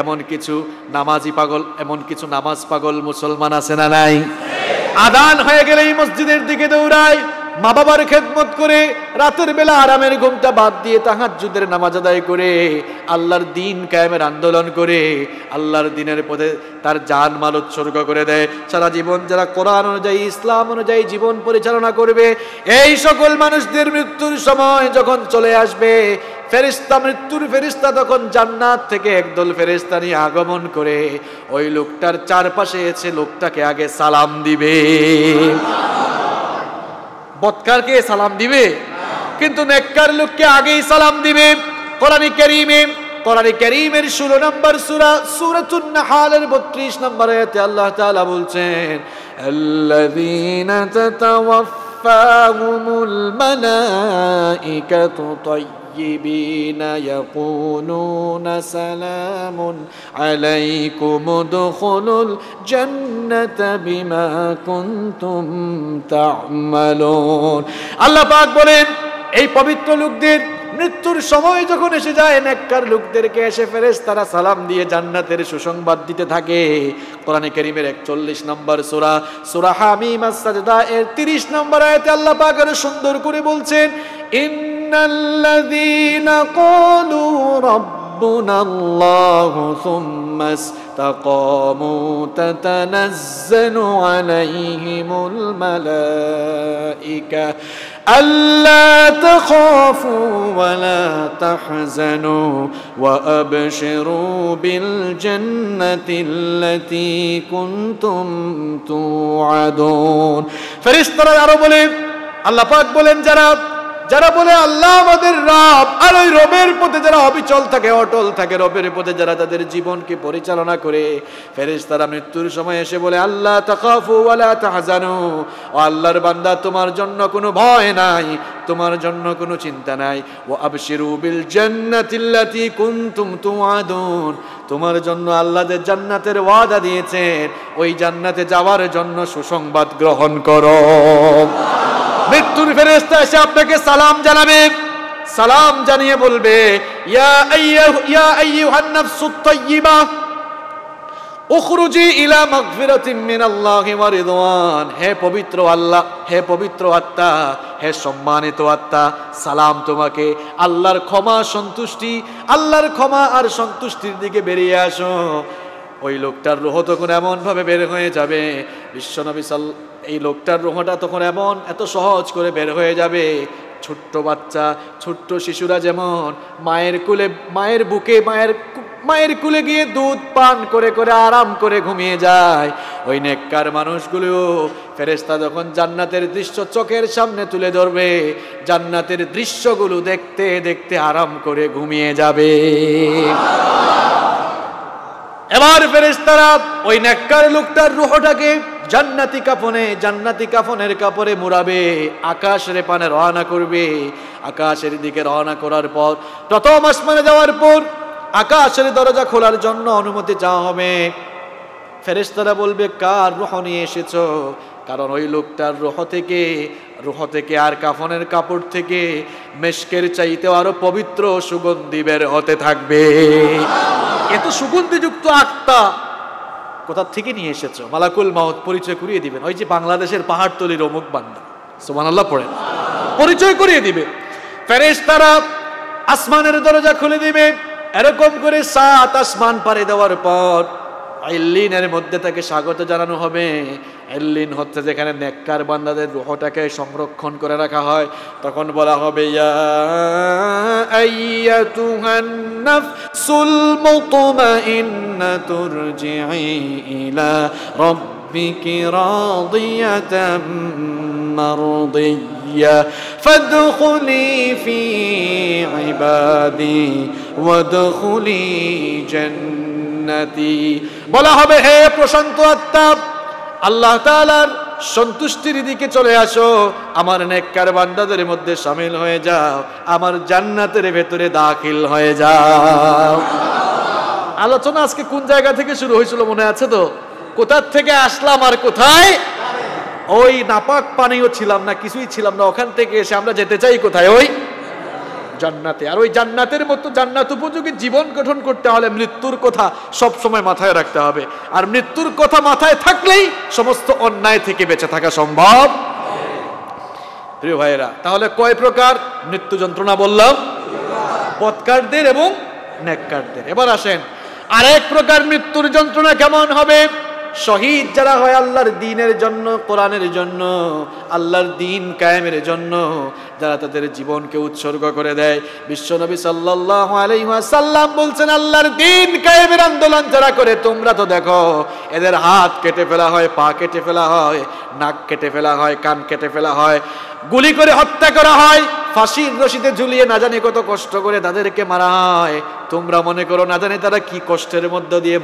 এমন কিছু নামাজি পাগল, এমন কিছু নামাজ পাগল মুসলমান আছে না নাই? আদান হয়ে গেলে এই মসজিদের দিকে দৌড়ায়, মা বাবার খেদমত করে, রাতের বেলা আরামের ঘুমটা বাদ দিয়ে তাহাজ্জুদের নামাজ আদায় করে, আল্লাহর দিন কায়েমের আন্দোলন করে, আল্লাহর দিনের পথে তার জান মাল উৎসর্গ করে দেয়। সারা জীবন যারা কোরআন অনুযায়ী, ইসলাম অনুযায়ী জীবন পরিচালনা করবে, এই সকল মানুষদের মৃত্যুর সময় যখন চলে আসবে, ফেরেশতা, মৃত্যুর ফেরেশতা তখন জান্নাত থেকে একদল ফেরেশতা নিয়ে আগমন করে ওই লোকটার চারপাশে এসে লোকটাকে আগে সালাম দিবে। বৎকারকে সালাম দিবে, কিন্তু নেককার লোককে আগেই সালাম দিবে। কোরআনে কারীমের 16 নম্বর সূরা সূরাতুন নাহলের 32 নম্বর আয়াতে আল্লাহ তাআলা বলছেন, আল্লাযীনা তাতাওয়াফাহুমুল মালাইকাতু তাইয়্যিবিনা ইয়াকুলুনা সালামুন আলাইকুম উদখুলুল জান্নাতা বিমা কুনতুম তা'মালুন। আল্লাহ পাক বলেন, এই পবিত্র লোকদের, মৃত্যুর সময় যখন এসে যায় নেককার লোকদেরকে এসে ফেরেশতারা সালাম দিয়ে জান্নাতের সুসংবাদ দিতে থাকে। কোরআনে কারীমের 41 নম্বর সূরা সূরা হামিম আস-সাজদা এর 30 নম্বর আয়াতে আল্লাহ পাক আরো সুন্দর করে বলছেন, ইন্নাল্লাযীনা ক্বালু রাব্বুনাল্লাহু সুম্মা ইসতাকামু তাতানাজ্জালু আলাইহিমুল মালাইকা আল্লা তাখাফু ওয়া লা তাহজানু ওয়া আবশিরু বিল জান্নাতিল্লাতী কুনতুম তুআদুন। ফেরেশতারা আরো বলে, আল্লাহ পাক বলেন, যারা বলে আল্লাহ আমাদের রব, আর ওই রবের পথে যারা অবিচল থাকে, অটল থাকে, রবের পথে যারা তাদের জীবনকে পরিচালনা করে, ফেরেশতারা মৃত্যুর সময় এসে বলে, আল্লাহ তাখাফু ওয়া লা তাহজানু, ও আল্লাহর বান্দা তোমার জন্য কোনো ভয় নাই, তোমার জন্য কোনো চিন্তা নাই, ওয়া আবশিরু বিল জান্নাতিল্লাতী কুনতুম তুআদুন, তোমার জন্য আল্লাহ যে জান্নাতের ওয়াদা দিয়েছেন, ওই জান্নাতে যাওয়ার জন্য সুসংবাদ গ্রহণ করো। মৃত্যুর ফেরেশতা এসে আপনাকে সালাম জানাবে, সালাম জানিয়ে বলবে, ইয়া আইয়ুহান নাফসুত তাইয়্যিবা উখরুজি ইলা মাগফিরাতিন মিনাল্লাহি ওয়া রিদওয়ান। হে পবিত্র আল্লাহ, হে পবিত্র আত্মা, হে সম্মানিত আত্মা, সালাম তোমাকে, আল্লাহর ক্ষমা সন্তুষ্টি, আল্লাহর ক্ষমা আর সন্তুষ্টির দিকে বেরিয়ে আসো। ওই লোকটার রূহ তখন এমন ভাবে বের হয়ে যাবে, বিশ্বনবী এই লোকটার রূহটা তখন এত সহজ করে বের হয়ে যাবে। ছোট্ট বাচ্চা, ছোট্ট শিশুরা যেমন মায়ের বুকে মায়ের কুলে গিয়ে দুধ পান করে করে আরাম করে ঘুমিয়ে যায়, ওই নেককার মানুষগুলো ফেরেশতা যখন জান্নাতের দৃশ্য চোখের সামনে তুলে ধরবে, জান্নাতের দৃশ্যগুলো দেখতে দেখতে আরাম করে ঘুমিয়ে যাবে। এবার ফেরেশতারা ওই নেককার লোকটার রূহটাকে জান্নাতি কাফনের কাপড়ে মুড়াবে, আকাশের পানে রওনা করবে। আকাশের দিকে রওনা করার পর, প্রথম আসমানে যাওয়ার পর আকাশের দরজা খোলার জন্য অনুমতি চাওয়া হবে। ফেরেশতারা বলবে, কার রূহ নিয়ে এসেছো? কারণ ওই লোকটার রূহ থেকে আর কাফনের কাপড় থেকে মেশকের চাইতেও আরো পবিত্র সুগন্ধি বের হতে থাকবে। এত সুগন্ধিযুক্ত আত্মা কোথা থেকে নিয়ে এসেছো? মালাকুল মাউত পরিচয় করিয়ে দিবেন, ওই যে বাংলাদেশের পাহাড়তলির অমুক বান্দা, সুবহানাল্লাহ পড়েন, পরিচয় করিয়ে দিবে। ফেরেশতারা আসমানের দরজা খুলে দিবে। এরকম করে 7 আসমান পাড়ি দেওয়ার পর ইল্লিনের মধ্যে তাকে স্বাগত জানানো হবে। ইল্লিন হচ্ছে যেখানে নেককার বান্দাদের রূহটাকে সংরক্ষণ করে রাখা হয়। তখন বলা হবে, ইয়া আইয়াতুহান নাফসুল মুতমাইন্নাতু ইরজিই ইলা রাব্বিকি রাদিয়াতাম মারদিয়্যা ফাদখুলি ফি ইবাদি ওয়াদখুলি জান্নাতি। বলা হবে, হে প্রশান্ত আত্মা, আল্লাহ তাআলার সন্তুষ্টির দিকে চলে আসো, আমার নেককার বান্দাদের মধ্যে শামিল হয়ে যাও, আমার জান্নাতের ভেতরে দাখিল হয়ে যাও। আলোচনা আজকে কোন জায়গা থেকে শুরু হয়েছিল মনে আছে তো? কোথা থেকে আসলাম আর কোথায়? ওই নাপাক পানিও ছিলাম না, কিছুই ছিলাম না, ওখান থেকে এসে আমরা যেতে চাই কোথায়? ওই জান্নাতে। আর ওই জান্নাতের মতো জান্নাত উপযোগী জীবন গঠন করতে হলে মৃত্যুর কথা সব সময় মাথায় রাখতে হবে। আর মৃত্যুর কথা মাথায় থাকলেই সমস্ত অন্যায় থেকে বেঁচে থাকা সম্ভব। প্রিয় ভাইয়েরা, তাহলে কয় প্রকার মৃত্যু যন্ত্রণা বললাম? পথকারদের এবং নেককারদের। এবার আসেন আরেক প্রকার মৃত্যুর যন্ত্রণা কেমন হবে। শহীদ যারা হয় আল্লাহর দ্বীনের জন্য, কোরআনের জন্য, আল্লাহর দ্বীন কায়েমের জন্য, যারা তাদের জীবনকে উৎসর্গ করে দেয়। বিশ্বনবী সাল্লাল্লাহু আলাইহি ওয়াসাল্লাম বলছেন, আল্লাহর দ্বীন কায়েমের আন্দোলন যারা করে, তোমরা তো দেখো এদের হাত কেটে ফেলা হয়, পা কেটে ফেলা হয়, নাক কেটে ফেলা হয়, কান কেটে ফেলা হয়, গুলি করে হত্যা করা হয়, ফাঁসির রশিতে ঝুলিয়ে না জানি কত কষ্ট করে তাদেরকে মারা হয়। তোমরা মনে করো না জানি তারা কি কষ্টের মধ্য দিয়ে